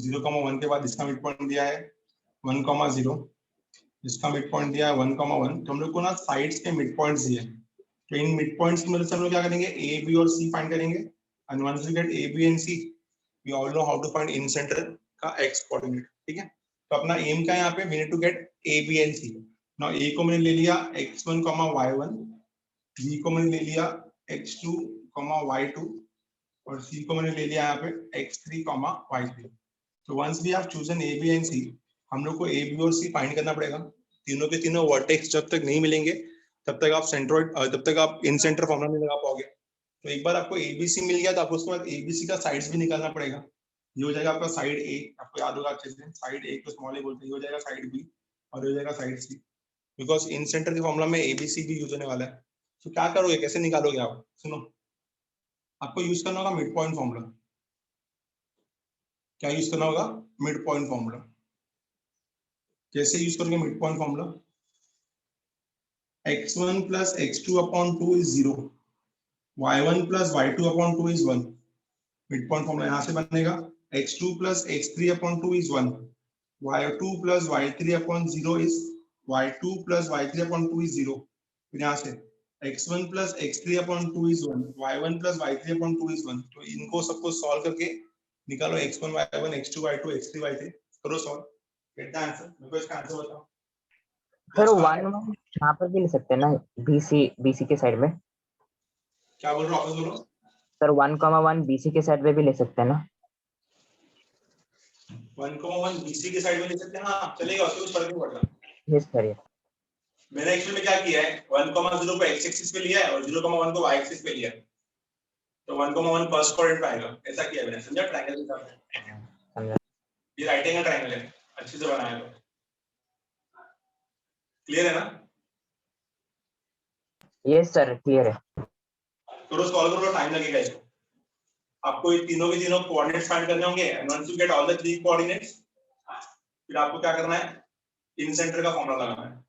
Speaker 1: 0,1 के बाद इसका मिड पॉइंट दिया है 1,0, इसका मिड पॉइंट दिया है 1,1। तो हम लोग को ना साइड्स के मिड पॉइंट्स दिए, तो इन मिड पॉइंट्स की मदद से हम लोग क्या करेंगे, ए बी और सी फाइंड करेंगे, and once we get A B and C we all know how to find incenter का एक्स कोऑर्डिनेट। ठीक है, तो अपना एम क्या है यहाँ पे, we need to get A B and C. Now A को मैंने ले लिया x1, y1, b को मैंने ले लिया x2, y2, और c को मैंने ले लिया यहाँ पे x3, y3। तो once we have chosen A B and C, हम लोग को ए बी और सी फाइंड करना पड़ेगा। तीनों के तीनों वर्टेक्स जब तक नहीं मिलेंगे तब तक आप सेंट्रोइड, तब तक आप इन सेंटर फॉर्मूला नहीं लगा पाओगे। तो एक बार आपको एबीसी मिल गया तो आपको उसके बाद एबीसी का साइड्स भी निकालना पड़ेगा। ये हो जाएगा आपका साइड ए, आपको याद होगा अच्छे से, साइड ए को स्मॉल ए बोलते हैं, ये हो जाएगा साइड बी और ये हो जाएगा side C, because in centre के फॉर्मूला में एबीसी भी यूज होने वाला है। तो क्या करोगे, कैसे निकालोगे आप, सुनो, आपको यूज करना होगा मिड पॉइंट फॉर्मूला। क्या यूज करना होगा, मिड पॉइंट फॉर्मूला। कैसे यूज करोगे mid point formula, x1 plus x2 upon 2 is 0, y1 plus y2 upon 2 is 1। Mid point formula यहाँ से बनेगा x2 plus x3 upon 2 is 1, y2 plus y3 upon 0 is y2 plus y3 upon 2 is 0। फिर यहाँ से x1 plus x3 upon 2 is 1, y1 plus y3 upon 2 is 1। तो इनको सबको solve करके निकालो x1 y1 x2 y2 x3 y3, करो solve, gate the answer. मेरे को इसका आंसर बताओ
Speaker 3: सर 1 यहाँ पर भी ले सकते हैं ना, बीसी के साइड में।
Speaker 1: क्या बोल रहे हो, वापस बोलो।
Speaker 3: सर 1,1 बीसी के साइड में भी ले सकते हैं ना।
Speaker 1: 1,1 बीसी के साइड में ले सकते हैं, हाँ चलेगा, उससे कुछ फर्क नहीं पड़ता।
Speaker 3: Yes sir.
Speaker 1: मैंने एक्चुअली में क्या किया है, 1,0 को x एक्सिस पे लिया है और 0,1 को y एक्सिस पे लिया है, तो 1,1 फर्स्ट क्वाड्रेंट पे आएगा, ऐसा किया मैंने, समझा, ट्रायंगल के हिसाब से। ये राइट एंगल ट्रायंगल है, अच्छे से बनाया तो क्लियर है ना।
Speaker 3: यस सर क्लियर है।
Speaker 1: तो सॉल्व करो, टाइम लगेगा इसको। आपको ये तीनों के तीनों कोऑर्डिनेट्स फाइंड करने होंगे, and once you get all the 3 coordinates, फिर आपको क्या करना है, इन सेंटर का फॉर्मूला लगाना है।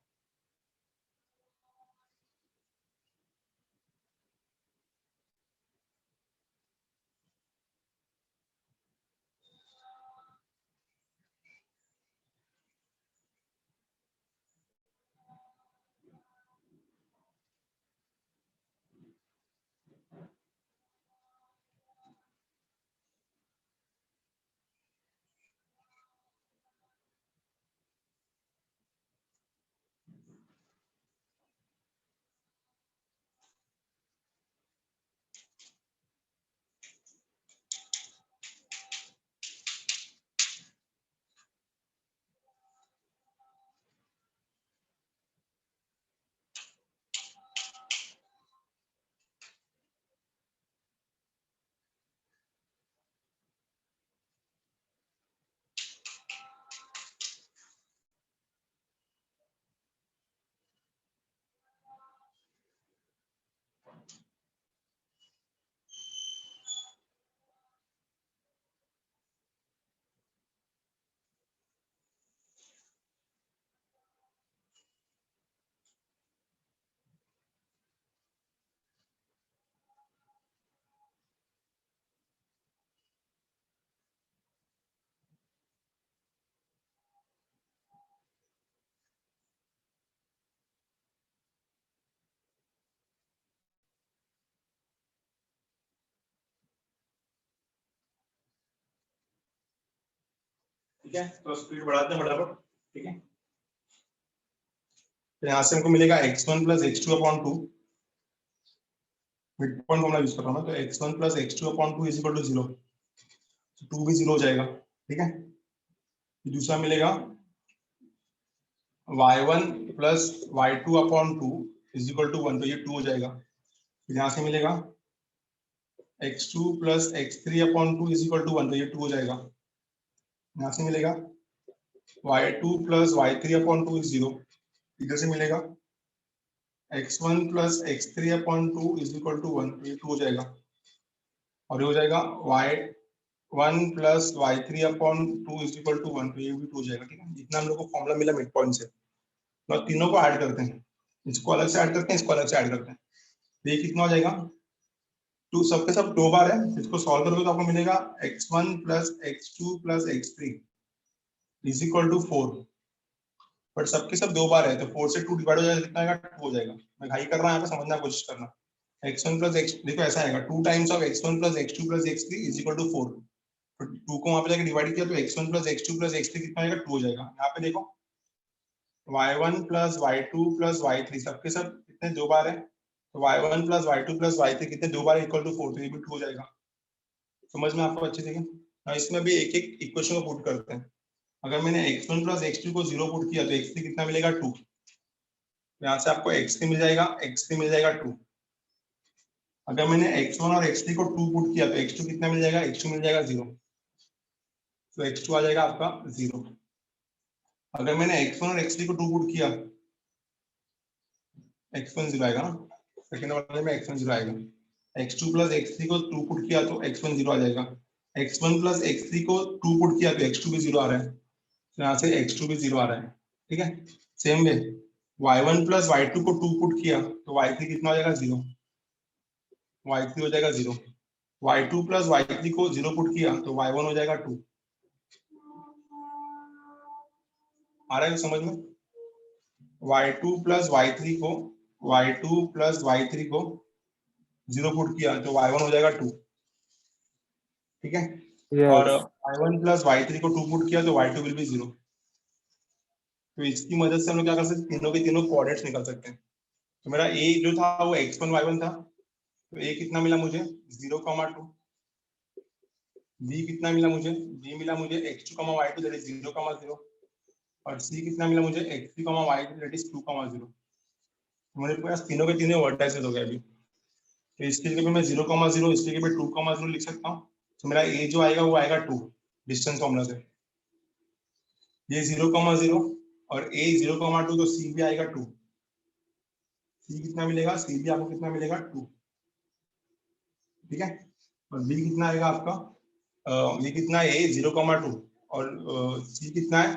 Speaker 1: ठीक है, तो स्पीड बढ़ाते हैं फटाफट। ठीक है, तो यहाँ से हमको मिलेगा x1 plus x2 upon 2, mid point formula use कर रहा हूँ ना, तो x1 plus x2 upon 2 is equal to 0, तो 2 भी 0 हो जाएगा। ठीक है, दूसरा मिलेगा y1 plus y2 upon 2 is equal to 1, तो ये 2 हो जाएगा। फिर यहाँ से मिलेगा x2 plus x3 upon 2 is equal to 1, तो ये 2 हो जाएगा। यहाँ से मिलेगा y2 plus y3 upon 2 is 0, इधर से मिलेगा x1 plus x3 upon 2 is equal to 1, ये 2 हो जाएगा, और ये हो जाएगा y1 plus y3 upon 2 is equal to 1, तो ये भी 2 हो जाएगा। ठीक है, जितना हम लोग को फॉर्मूला मिला मिड पॉइंट से, तो तीनों को ऐड करते हैं, इसको अलग से ऐड करते हैं, इसको अलग से ऐड करते हैं, तो ये कितना हो जाएगा, 2 सबके सब 2 बार है, इसको सॉल्व करोगे तो आपको मिलेगा x1 plus x2 plus x3 is equal to 4, but सबके सब 2 बार है, तो 4 से 2 डिवाइड हो जाएगा, कितना आएगा, 2 हो जाएगा। मैं घाई कर रहा हूँ यहाँ पे, समझने की कोशिश करना। x1 प्लस x, देखो ऐसा आएगा 2 times of x1 plus x2 plus x3 is equal to 4, तो 2 को वहां पे जाके डिवाइड किया तो x1 plus x2 plus x3 कितना आएगा, 2 हो जाएगा। यहाँ पे देखो y1 plus y2 plus y3 सबके सब कितने 2 बार है, तो y1 plus y2 plus y3 कितने 2 बार इक्वल टू 4, तो ये भी 2 हो जाएगा। समझ में आपको अच्छे से? इसमें भी एक एक इक्वेशन को पुट करते हैं। अगर मैंने x1 प्लस x2 को 0 पुट किया तो x3 कितना मिलेगा, 2, यहाँ से आपको x3 मिल जाएगा, x3 मिल जाएगा 2। अगर मैंने x1 और x3 को 2 पुट किया तो x2 कितना मिल जाएगा, x2 मिल जाएगा 0, तो x2 आ जाएगा आपका 0। अगर मैंने x1 और x3 को 2 पुट किया, x1 0 आएगा ना, सेकंड वाले में x1 0 आएगा। x2 प्लस x3 को 2 पुट किया तो x1 0 आ जाएगा। x1 प्लस x3 को 2 पुट किया तो x2 भी 0 आ रहा है, तो यहाँ से x2 भी 0 आ रहा है। ठीक है, same way y1 plus y2 को 2 पुट किया तो y3 कितना हो जाएगा, 0, y3 हो जाएगा 0। y2 प्लस y3 को 0 पुट किया तो y1 हो जाएगा 2। आ रहा है समझ में? y2 प्लस y3 को y2 प्लस y3 को 0 पुट किया तो y1 हो जाएगा 2। ठीक है, और y1 प्लस y3 को 2 पुट किया तो y2 विल बी 0। तो इसकी मदद से हम लोग क्या कर सकते हैं, तीनों के तीनों कोऑर्डिनेट्स निकाल सकते हैं। तो मेरा a जो था वो x1 y1 था, तो a कितना मिला मुझे 0,2, b कितना मिला मुझे, b मिला मुझे x2, y2 दैट इज 0,0, और c कितना मिला मुझे x3, y3 दैट इज 2,0। मेरे पास तीनों के तीनों वर्टाइसेस हो गए अभी। तो इसके लिए मैं 0,0, इसके लिए 2,0 लिख सकता हूँ। तो मेरा a जो आएगा वो आएगा 2 डिस्टेंस फॉर्मूला से, ये 0,0 और a 0,2, तो c भी आएगा 2। c कितना मिलेगा, c भी आपको कितना मिलेगा, 2। ठीक है, और b कितना आएगा आपका, b कितना है, a 0,2 और c कितना है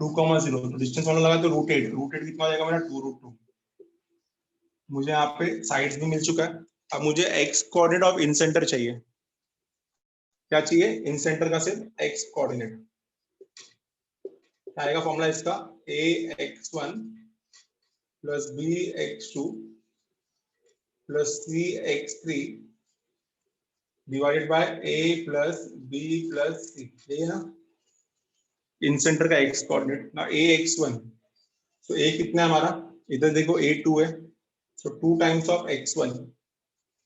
Speaker 1: 2,0, तो डिस्टेंस फॉर्मूला लगा तो √8, √8 कितना हो जाएगा मेरा 2√2। मुझे यहाँ पे साइड्स भी मिल चुका है। अब मुझे x coordinate of in centre चाहिए। क्या चाहिए, इन सेंटर का सिर्फ x कोऑर्डिनेट। आएगा फॉर्मूला इसका ax1 plus bx2 plus cx3 divided by a plus b plus c, ये है ना इन सेंटर का x कोऑर्डिनेट ना। ax1, तो a कितना है हमारा, इधर देखो a2 है, तो 2 टाइम्स ऑफ x1,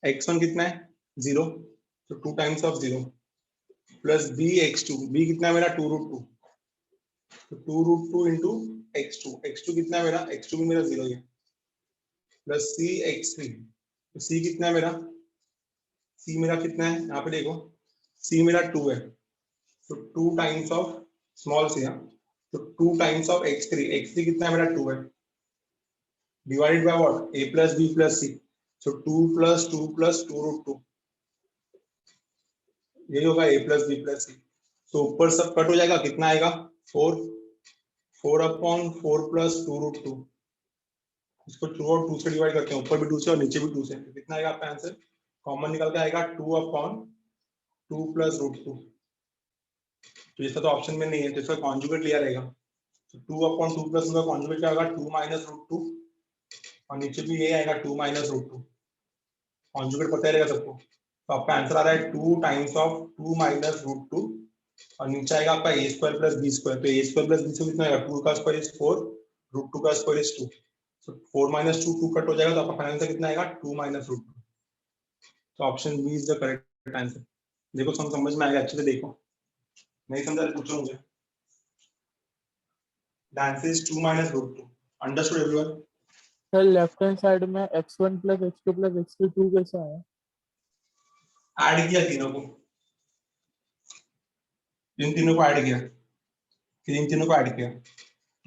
Speaker 1: x1 कितना है 0, तो 2 times of 0 plus bx2, b कितना है मेरा 2√2, तो 2√2 इंटू x2, x2 कितना है मेरा, x2 भी मेरा 0 ही है, प्लस cx3, तो c कितना है मेरा, c मेरा कितना है, यहाँ पे देखो c मेरा 2 है, तो 2 टाइम्स ऑफ स्मॉल c, तो 2 टाइम्स ऑफ x3, x3 कितना है मेरा 2 है, divided by what, a plus b plus c, so 2 plus 2 plus 2√2, यही होगा a plus b plus c। तो ऊपर सब कट हो जाएगा, कितना आएगा 4, 4/4 प्लस 2√2, इसको 2 और 2 से डिवाइड करते हैं, ऊपर भी 2 से और नीचे भी 2 से, तो कितना आएगा आपका आंसर, कॉमन निकल के आएगा 2/2 प्लस √2। तो इसका तो ऑप्शन में नहीं है, तो इसका कॉन्जुगेट लिया रहेगा, तो 2/2 प्लस का कॉन्जुगेट क्या होगा 2 माइनस √2, और नीचे भी ये आएगा 2 माइनस √2, कॉन्जुगेट पता ही रहेगा सबको। तो आपका आंसर आ रहा है 2 टाइम्स ऑफ 2 माइनस √2, और नीचे आएगा आपका a square plus b square, तो a स्क्वायर प्लस b से कितना आएगा, 2 का स्क्वायर इज 4, √2 का स्क्वायर इज 2, तो 4 माइनस 2 2 कट हो जाएगा, तो आपका फाइनल आंसर कितना आएगा 2 माइनस √2। तो option B is the correct answer. देखो समझ में आएगा, अच्छे से देखो, नहीं समझा तो पूछो मुझे। The answer is 2 minus √2। Understood everyone?
Speaker 5: Sir left hand side में x1 plus x2 plus x3 2 कैसे आया?
Speaker 1: ऐड किया तीनों को, इन तीनों को ऐड किया, फिर इन तीनों को ऐड किया,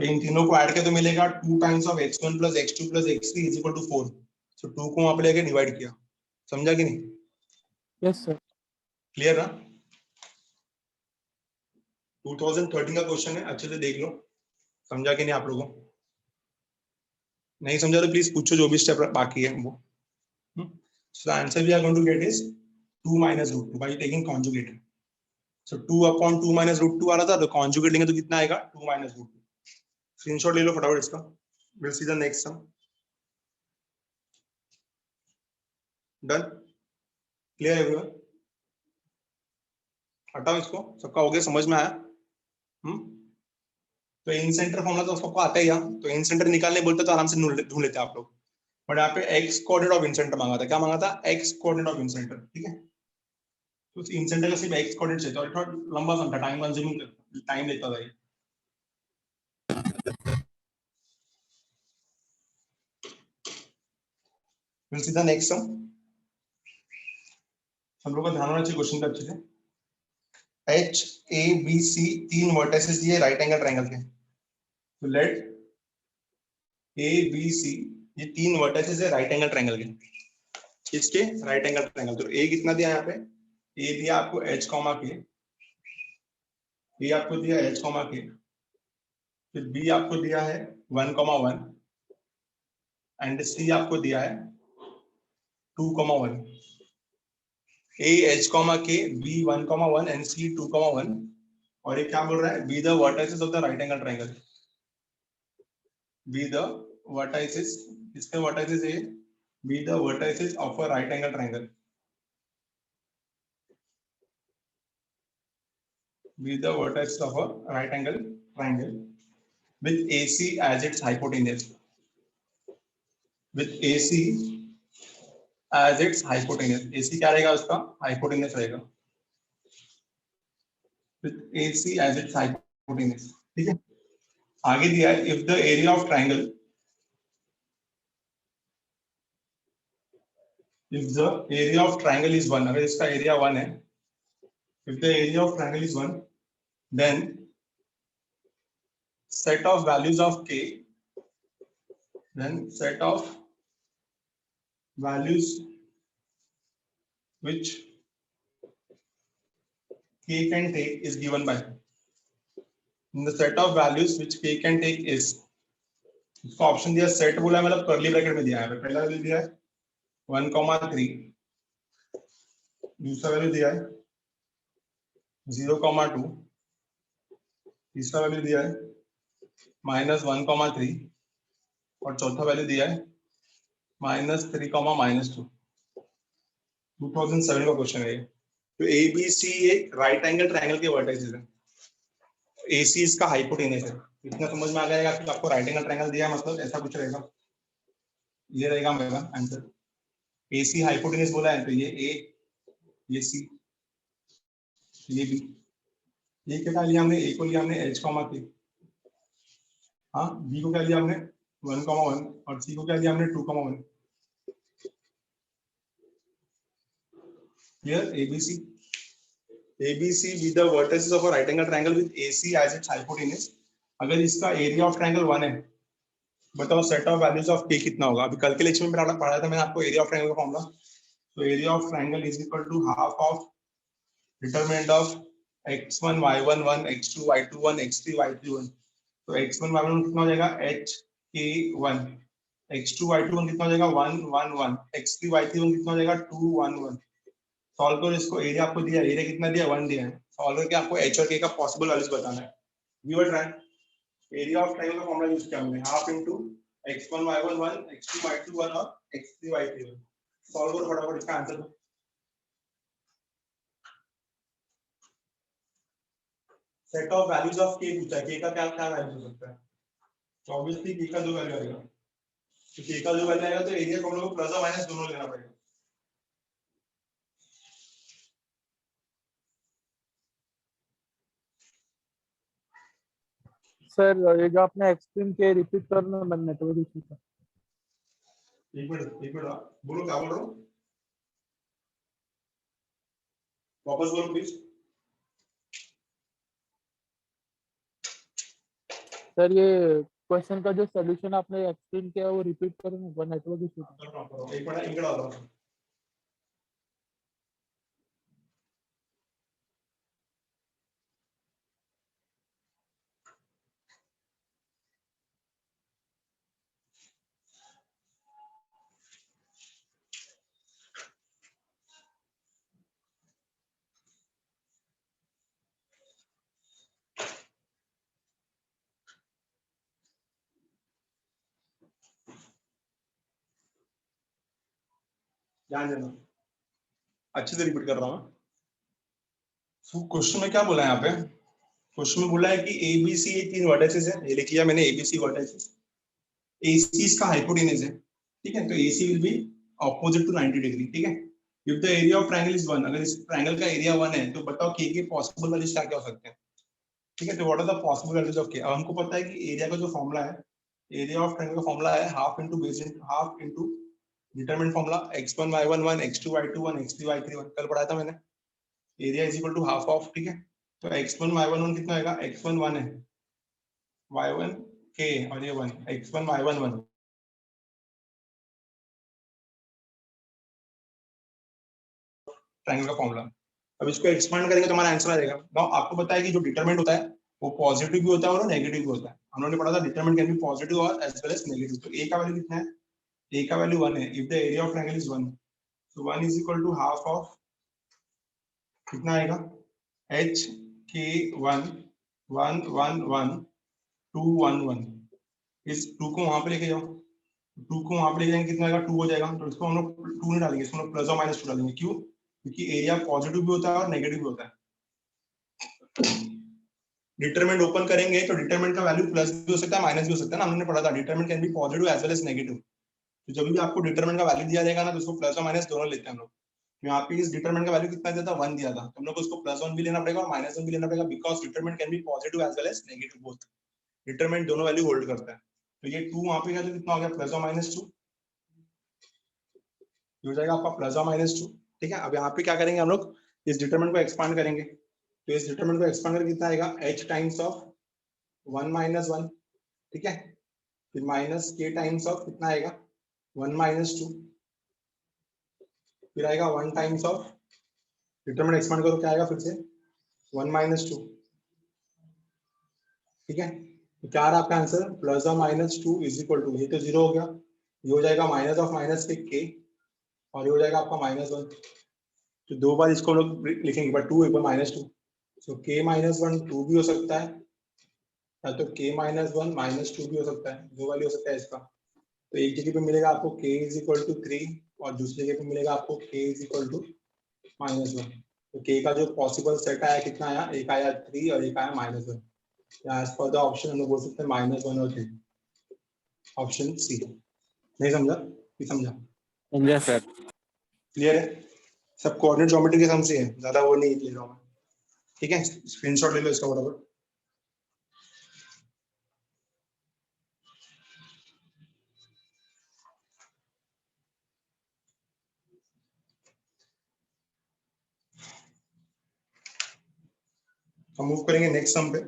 Speaker 1: तो इन तीनों को ऐड किया तो मिलेगा 2 times of x1 plus x2 plus x3 is equal to 4। तो 2 को वहां पे लेके डिवाइड किया, समझा कि नहीं?
Speaker 5: Yes sir.
Speaker 1: क्लियर ना? 2013 का क्वेश्चन है, अच्छे से देख लो, समझा कि नहीं आप लोगों को? नहीं समझा तो प्लीज पूछो, जो भी स्टेप बाकी है वो। So the answer we are going to get is 2 minus root 2 by taking conjugate. So 2 upon 2 minus root 2 आ रहा था, तो conjugate लेंगे तो कितना आएगा? 2 minus root 2. Screenshot ले लो फटाफट इसका. We'll see the next sum. Done? Clear everyone? हटाओ इसको, सबका हो गया, समझ में आया? तो इन सेंटर फॉर्मूला तो सबको आता ही है, तो इन सेंटर निकालने बोलते तो आराम से ढूंढ लेते आप लोग। बट यहाँ पे x coordinate of in centre मांगा था, क्या मांगा था? X coordinate of in centre, ठीक है? तो इन सेंटर का सिर्फ एक्स कोऑर्डिनेट चाहिए, और थोड़ा लंबा सम था, टाइम कंज्यूमिंग टाइम लेता था ये। We'll see the next sum. हम लोग का ध्यान होना चाहिए क्वेश्चन का अच्छे से। एच ए बी सी तीन वर्टिसेस दिए राइट एंगल ट्रायंगल के, तो लेट ए बी सी ये तीन वर्टिसेस है राइट एंगल ट्रायंगल के, इसके राइट एंगल ट्रायंगल। तो ए कितना दिया यहाँ पे? ए दिया आपको एच कॉमा के, ए आपको दिया एच कॉमा के, फिर बी आपको दिया है 1,1 एंड सी आपको दिया है 2,1। ए एच कॉमा के, बी 1,1 एंड सी 2,1। और ये क्या बोल रहा है? Be the vertices of the right angle triangle, be the vertices, इसके वर्टिसेस है, be the vertices of a right angle triangle, be the vertex of a right angle triangle with AC as its hypotenuse, with AC as its hypotenuse। AC क्या रहेगा उसका? hypotenuse रहेगा, with AC as its hypotenuse, ठीक है? आगे दिया है if the area of triangle, if the area of triangle is 1, अगर इसका एरिया 1 है, if the area of triangle is 1, then set of values of k, then set of values which k can take is given by, in the set of values which k can take is, इसको option दिया set बोला है, मतलब curly bracket में दिया है, पहला value दिया है 1,3, दूसरा वैल्यू दिया है 0,2, तीसरा वैल्यू दिया है -1,3 और चौथा वैल्यू दिया है -3,-2। 2007 का क्वेश्चन है ये। तो ए बी सी एक राइट एंगल ट्रायंगल के वर्टेक्सेस है, ए सी इसका हाइपोटेनस है। इतना समझ में आ जाएगा कि आपको राइट एंगल ट्रायंगल दिया है, मतलब ऐसा कुछ रहेगा, ये रहेगा मेरा आंसर। ए सी हाइपोटेनस बोला है, तो ये ए, ये सी, ये बी। ये क्या लिया हमने? ए को लिया हमने एच कॉमा के, हाँ, बी को क्या लिया हमने 1,1 और सी को क्या लिया हमने 2,1। Here ABC, ABC with the vertices of a right angle triangle with AC as its hypotenuse। अगर इसका एरिया ऑफ ट्रायंगल 1 है, बताओ set of values of k कितना होगा? अभी कल के लेक्चर में पढ़ाया था मैंने आपको एरिया ऑफ ट्रायंगल का फॉर्मूला। तो area of triangle is equal to half of determinant of x1 y1 1 x2 y2 1 x3 y3 1। तो x1 y1 कितना हो जाएगा? hk1, x2 y2 1 कितना हो जाएगा? 1 1 1, x3 y3 1 कितना हो जाएगा? 2 1 1। सॉल्व करो इसको, एरिया आपको दिया, एरिया कितना दिया? 1 दिया है। सॉल्व करके आपको h और k का पॉसिबल वैल्यूज बताना है। Give a try. Area of triangle का फॉर्मूला यूज किया हमने, half into x1 y1 1 x2 y2 1 और x3 y3 1। सॉल्व करो फटाफट, इसका आंसर दो। Set of values of k पूछा है, k का क्या क्या वैल्यू हो सकता है? तो ऑब्वियसली k का जो वैल्यू आएगा, तो k का जो वैल्यू आएगा तो एरिया को हम लोग को प्लस और माइनस दोनों लेना पड़ेगा।
Speaker 5: सर ये जो आपने एक्सट्रीम के रिपीट करना मन नेटवर्क इशू था।
Speaker 1: एक मिनट बोलो, क्या बोल रहा हूँ? वापस बोलो प्लीज।
Speaker 5: सर ये क्वेश्चन का जो सोल्यूशन आपने एक्सप्लेन किया वो रिपीट करो ना, वो नेटवर्क इशू था।
Speaker 1: एक मिनट इंगड़ आ रहा ध्यान देना, अच्छे से रिपीट कर रहा हूँ। सो क्वेश्चन में क्या बोला है यहाँ पे? क्वेश्चन में बोला है कि ABC ये 3 वर्टिसेस है, ये लिख लिया मैंने ABC वर्टिसेस। AC इसका हाइपोटेन्यूज है, ठीक है, तो AC will be opposite to 90 degree, ठीक है। If the area of triangle is 1, अगर इस ट्रायंगल का एरिया 1 है तो बताओ K के पॉसिबल वैल्यूज क्या क्या हो सकते हैं, ठीक है। तो what are the possible values of K? अब हमको पता है कि एरिया का जो फॉर्मूला है, एरिया ऑफ ट्रायंगल का फॉर्मूला है half into base half into determinant formula x1 y1 1 x2 y2 1 x3 y3 1, कल पढ़ाया था मैंने। Area is equal to half of, ठीक है। तो x1 y1 1 कितना आएगा? x1 1 है, y1 K और ये 1, x1 y1 1, ट्रायंगल का फॉर्मूला। अब इसको एक्सपांड करेंगे तो हमारा आंसर आ जाएगा। नाउ आपको पता है कि जो डिटरमिनेंट होता है वो पॉजिटिव भी होता है और नेगेटिव भी होता है। हमने पढ़ा था डिटरमिनेंट कैन बी पॉजिटिव और एज वेल एज नेगेटिव। तो a का वैल्यू कितना है? a का वैल्यू 1 है। If the area of triangle is 1, so 1 is equal to half of कितना आएगा? h k 1 1 1 1 2 1 1। इस 2 को वहां पे लेके जाओ, 2 को वहां पे लेके जाएंगे कितना आएगा? 2 हो जाएगा। तो इसको हम लोग 2 नहीं डालेंगे, इसको हम लोग प्लस और माइनस 2 डालेंगे। क्यों? क्योंकि एरिया पॉजिटिव भी होता है और नेगेटिव भी होता है। डिटरमिनेंट ओपन करेंगे तो डिटरमिनेंट का वैल्यू प्लस भी हो सकता है माइनस भी हो सकता है ना, हमने पढ़ा था determinant can be positive as well as negative. तो जब भी आपको डिटरमिनेंट का वैल्यू दिया जाएगा ना तो उसको प्लस और माइनस दोनों लेते हैं हम लोग। तो यहाँ पे इस डिटरमिनेंट का वैल्यू कितना दिया था? 1 दिया था, तो हम लोग को उसको प्लस 1 भी लेना पड़ेगा और माइनस 1 भी लेना पड़ेगा, because determinant can be positive as well as negative both. Determinant दोनों वैल्यू होल्ड करता है। तो ये 2 वहां पे गया तो कितना हो गया? प्लस और माइनस 2 हो जाएगा आपका प्लस और माइनस 2, ठीक है। अब यहाँ पे क्या करेंगे हम लोग? इस डिटरमिनेंट को एक्सपांड करेंगे। तो इस डिटरमिनेंट को एक्सपांड करके कितना आएगा? h टाइम्स ऑफ 1 माइनस 1, ठीक है। फिर माइनस k टाइम्स ऑफ कितना आएगा? 1 माइनस 2, फिर आएगा 1 टाइम्स ऑफ डिटरमिनेंट एक्सपांड करो, क्या आएगा फिर से? 1 माइनस 2, ठीक है। तो क्या आ रहा है आपका आंसर? प्लस और माइनस 2 इज इक्वल टू, ये तो 0 हो गया, ये हो जाएगा माइनस ऑफ माइनस के k और ये हो जाएगा आपका माइनस 1। तो दो बार इसको लोग लिखेंगे, एक बार 2 एक बार माइनस 2। सो k माइनस 1 2 भी हो सकता है, या तो k माइनस 1 माइनस 2 भी हो सकता है, दो वैल्यू हो सकता है इसका। तो एक जगह पे मिलेगा आपको k इज इक्वल टू 3 और दूसरी जगह पे मिलेगा आपको k is equal to minus 1। तो k का जो पॉसिबल सेट आया कितना आया? एक आया 3 और एक आया minus 1। As per the option हम लोग बोल सकते हैं माइनस 1 और 3, ऑप्शन सी। नहीं समझा? नहीं समझा?
Speaker 5: समझा सर।
Speaker 1: क्लियर है? सब कोऑर्डिनेट ज्योमेट्री के सम से है, ज्यादा वो नहीं ले रहा हूँ मैं, ठीक है। स्क्रीनशॉट ले लो इसका बराबर। हम मूव करेंगे नेक्स्ट सम पे।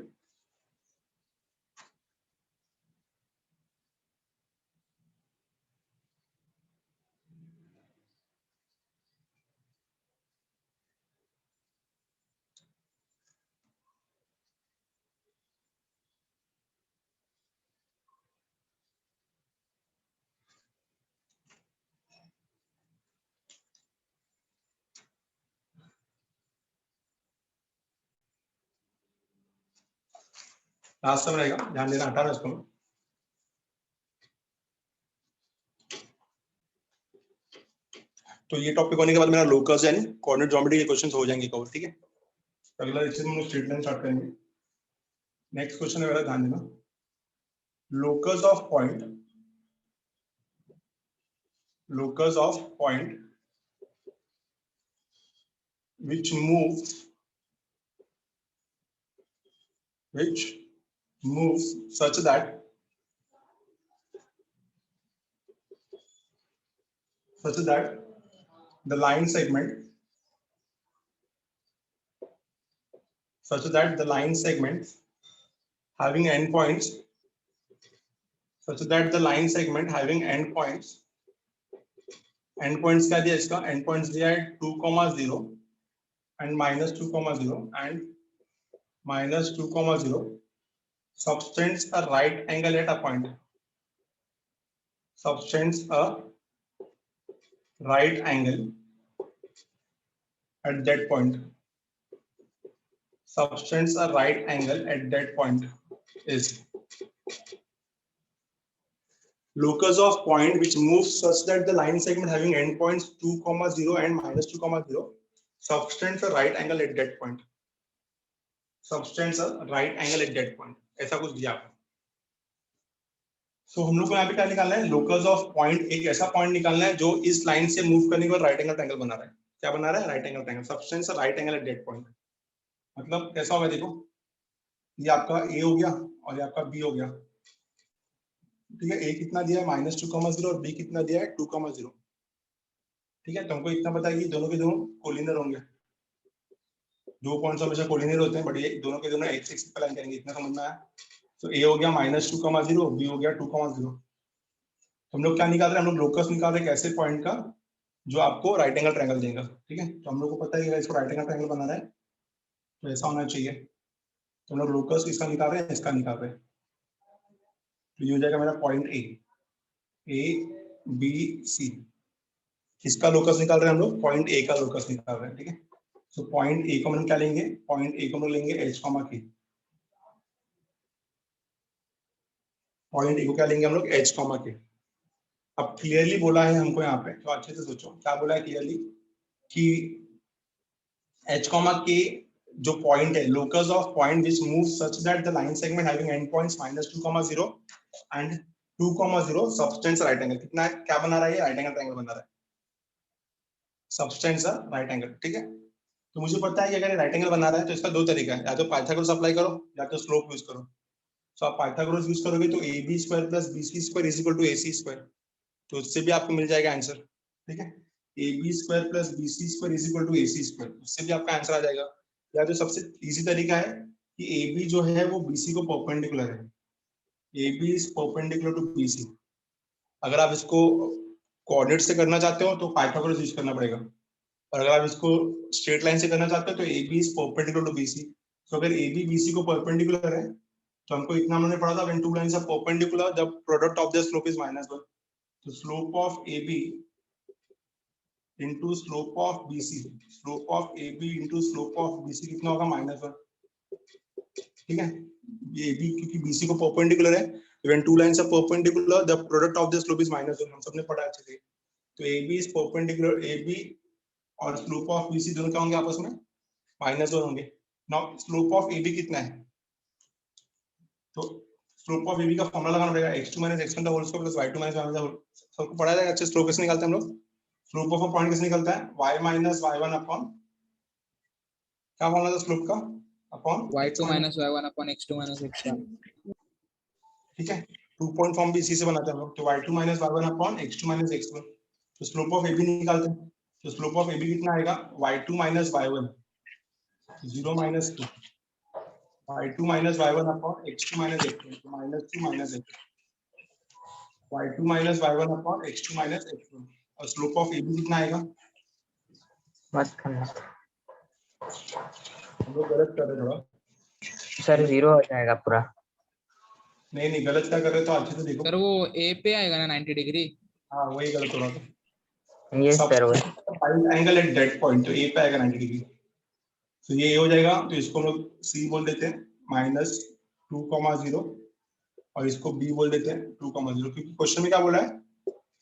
Speaker 1: लास्ट सम रहेगा, ध्यान देना, हटाना इसको। तो ये टॉपिक होने के बाद मेरा लोकस यानी कोऑर्डिनेट ज्योमेट्री के क्वेश्चंस हो जाएंगे कवर, ठीक है। अगला लेक्चर में हम लोग स्ट्रेट लाइन स्टार्ट करेंगे। नेक्स्ट क्वेश्चन है मेरा, ध्यान देना। locus of point which moves such that the line segment having endpoints such that the line segment having endpoints क्या दिया इसका endpoints दिया है 2,0 and -2,0 and -2,0 subtends a right angle at a point, subtends a right angle at that point, subtends a right angle at that point is locus of point which moves such that the line segment having endpoints 2,0 and -2,0 subtends a right angle at that point, subtends a right angle at that point, ऐसा कुछ दिया आपको। So हम लोग को यहाँ पे क्या निकालना है, लोकस ऑफ पॉइंट, एक ऐसा पॉइंट निकालना है जो इस लाइन से मूव करने के बाद राइट एंगल ट्रायंगल बना रहा है। क्या बना रहा है? Right angle triangle, substance right angle at that point. मतलब कैसा होगा देखो, ये आपका ए हो गया और ये आपका बी हो गया, ठीक है। ए कितना दिया है -2,0 और बी कितना दिया है 2,0, ठीक है। तुमको इतना पता है कि दोनों के दोनों कोलिनियर होंगे, दो पॉइंट्स हमेशा कोलिनियर होते हैं, बट ये दोनों के दोनों एक से लाइन करेंगे, इतना समझ में आया। तो ए हो गया -2,0, बी हो गया 2,0। हम लोग क्या निकाल रहे हैं, हम लोग लोकस निकाल रहे हैं ऐसे पॉइंट का जो आपको राइट एंगल ट्रायंगल देगा, ठीक है। तो हम लोग को पता है कि इसको राइट एंगल ट्रायंगल बनाना है तो ऐसा होना चाहिए। तो हम लोग लोकस इसका निकाल रहे हैं, इसका निकाल रहे हैं, तो ये हो जाएगा मेरा पॉइंट ए बी सी। किसका लोकस निकाल रहे हैं हम लोग? पॉइंट ए का लोकस निकाल रहे हैं, ठीक है। तो पॉइंट ए को हम क्या लेंगे? पॉइंट ए को हम लेंगे एच कॉमा के, पॉइंट ए को क्या लेंगे हम लोग? एच कॉमा के। अब क्लियरली बोला है हमको यहाँ पे, तो अच्छे से सोचो क्या बोला है क्लियरली कि एच कॉमा के जो पॉइंट है, locus of point which move such that the line segment having and points -2,0 and 2,0 substance right angle. कितना है, क्या बना रहा है? राइट एंगल ट्रायंगल बना रहा है, सबस्टेंस राइट एंगल, ठीक है। तो मुझे पता है कि अगर राइट एंगल बना रहा है तो इसका दो तरीका है, या तो पाइथागोरस अप्लाई करो या तो स्लोप यूज करो। तो आप पाइथागोरस यूज करोगे तो ab² + bc² = ac², तो उससे भी आपको मिल जाएगा आंसर, ठीक है। ab² + bc² = ac², उससे भी आपका आंसर आ जाएगा। या जो सबसे इजी तरीका है कि ab जो है वो bc को परपेंडिकुलर है, ab is perpendicular to bc। अगर आप इसको कोऑर्डिनेट से करना चाहते हो तो पाइथागोरस यूज करना पड़ेगा, और अगर आप इसको स्ट्रेट लाइन से करना चाहते हो तो ab is perpendicular to bc। तो अगर ab bc को परपेंडिकुलर है तो हमको इतना हमने पढ़ा था, when two lines are perpendicular the product of the slope is -1। तो slope of AB into slope of BC, slope of AB into slope of BC कितना होगा? -1, ठीक है। ये AB क्योंकि BC को परपेंडिकुलर है, when two lines are perpendicular the product of the slope is -1, हम सबने पढ़ा अच्छे से। तो AB इज परपेंडिकुलर, AB और स्लोप ऑफ BC दोनों क्या होंगे आपस में? -1 होंगे। नाउ स्लोप ऑफ AB कितना है? तो स्लोप ऑफ AB का फॉर्मूला लगाना पड़ेगा, x2 - x1 the whole square plus y2 - y1 the whole. सबको पढ़ा जाएगा अच्छे। स्लोप कैसे निकालते हैं हम लोग? स्लोप ऑफ अ पॉइंट कैसे निकलता है? y - y1 अपॉन, क्या फॉर्मूला था स्लोप का? Upon
Speaker 2: y2 - y1 / x2 - x1,
Speaker 1: ठीक है। टू पॉइंट फॉर्म भी इसी से बनाते हैं हम लोग। तो y2 - y1 upon x2 - x1। तो स्लोप ऑफ AB निकालते हैं, तो स्लोप ऑफ AB कितना आएगा? y2 - y1 0 - 2, y2 - y1 upon x2 - x1, तो -2 - x, y2 - y1 upon x2 - x1। और स्लोप ऑफ AB कितना आएगा?
Speaker 3: मत करना
Speaker 1: हम लोग गलत कर रहे हैं थोड़ा।
Speaker 3: सर, 0 हो जाएगा पूरा।
Speaker 1: नहीं गलत क्या कर रहे हो, तो अच्छे से देखो।
Speaker 2: सर वो A पे आएगा ना 90 डिग्री।
Speaker 1: हाँ वही गलत हो रहा था।
Speaker 3: ये सर वो
Speaker 1: right angle at that point, तो ए पे आएगा 90 डिग्री। तो ये हो जाएगा, तो इसको हम लोग सी बोल देते हैं -2,0 और इसको बी बोल देते हैं 2,0, क्योंकि क्वेश्चन में क्या बोला है?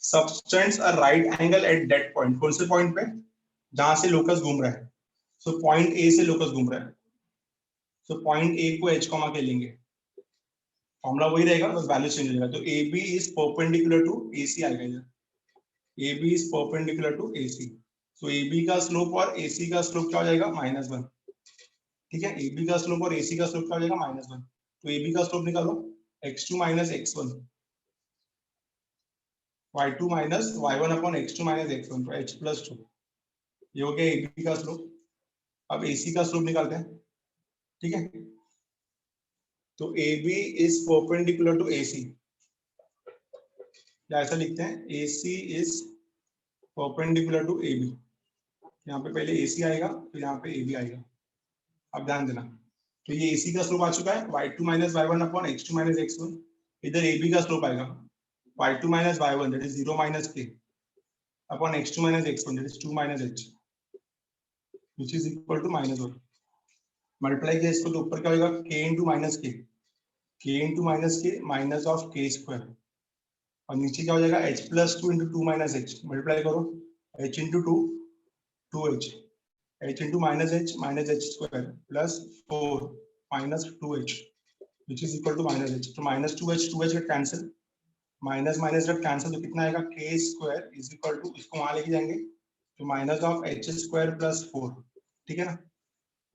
Speaker 1: Subtends a right angle at that point. कौन से पॉइंट पे? जहां से लोकस घूम रहा है। सो पॉइंट ए से लोकस घूम रहा है, सो पॉइंट ए को एच कॉमा के लेंगे, फॉर्मूला वही रहेगा, बस वैल्यू चेंज हो जाएगा। तो A B is perpendicular to A C आएगा इधर, A B is perpendicular to A C. तो ए बी का स्लोप और ए सी का स्लोप क्या हो जाएगा? -1, ठीक है। ए बी का स्लोप और ए सी का स्लोप क्या हो जाएगा? -1। तो ए बी का स्लोप निकालो, x2 - x1, y2 - y1 upon x2 - x1, तो h + 2। ये हो गया ए बी का स्लोप। अब ए सी का स्लोप निकालते हैं, ठीक है। तो A B is perpendicular to A C, या ऐसा लिखते हैं AC is perpendicular to AB। यहाँ पे पहले AC आएगा फिर यहाँ पे AB आएगा। अब ध्यान देना, तो ये AC का स्लोप आ चुका है y2 minus y1 upon x2 minus x1। इधर AB का स्लोप आएगा y2 minus y1 that is 0 minus k upon x2 minus x1 that is 2 minus h which is equal to -1। Multiply किया इसको तो ऊपर क्या होगा k into minus k minus of k square, और नीचे क्या हो जाएगा h plus 2 into 2 minus h। Multiply करो h इंटू 2 2h, h इंटू minus h square plus 4 minus 2h which is equal to minus h। तो minus 2h get cancel, minus minus get cancel, तो कितना आएगा k square is equal to, इसको वहां लेके जाएंगे तो minus of h square plus 4, ठीक है ना।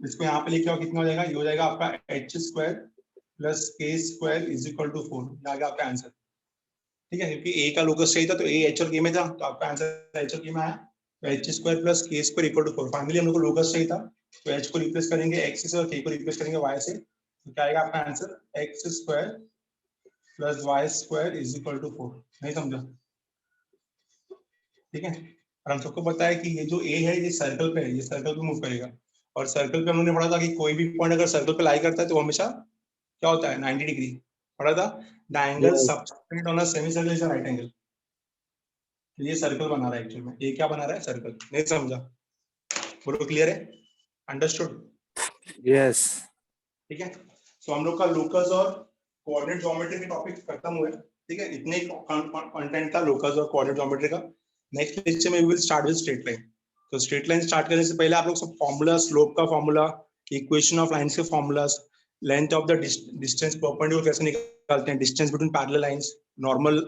Speaker 1: इसको यहाँ पे लेके आओ कितना हो जाएगा, ये हो जाएगा आपका h square plus k square is equal to 4, ये आ गया आपका आंसर, ठीक है। क्योंकि a का लोकस चाहिए था तो a h और k में था, तो आपका आंसर h और k में आया, तो h square plus k square equal to 4। Finally हम लोग को लोकस चाहिए था, तो h को रिप्लेस करेंगे x से और k को रिप्लेस करेंगे y से, तो क्या आएगा आपका answer x square plus y square is equal to 4। नहीं समझा, ठीक है। और हम सबको पता है कि ये जो a है ये सर्कल पे है, ये सर्कल पे मूव करेगा, और सर्कल पे हमने पढ़ा था कि कोई भी पॉइंट अगर सर्कल पे लाई करता है तो हमेशा क्या होता है 90 डिग्री पढ़ा था। The angle subtendent on a semicircle is a right angle. ये सर्कल बना रहा है एक्चुअली में, ये क्या बना रहा है सर्कल। नहीं समझा, बोलो क्लियर है, अंडरस्टूड,
Speaker 6: यस
Speaker 1: ठीक है। सो हम लोग का लोकस और कोऑर्डिनेट ज्योमेट्री के टॉपिक खत्म हुए, ठीक है। इतने कंटेंट था लोकस और कोऑर्डिनेट ज्योमेट्री का। नेक्स्ट लेक्चर में we will start with straight line. तो स्ट्रेट लाइन स्टार्ट करने से पहले आप लोग सब फॉर्मूला, स्लोप का फॉर्मूला, इक्वेशन ऑफ लाइंस के formulas, length of the distance perpendicular कैसे निकालते हैं, distance between parallel lines, normal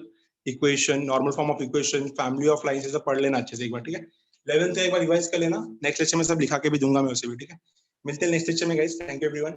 Speaker 1: equation, normal form of equation, family of lines, ये सब पढ़ लेना अच्छे से एक बार, ठीक है। 11th का एक बार रिवाइज कर लेना, नेक्स्ट लेक्चर में सब लिखा के भी दूंगा मैं उसे भी, ठीक है। मिलते हैं नेक्स्ट लेक्चर में गाइस, थैंक यू एवरीवन।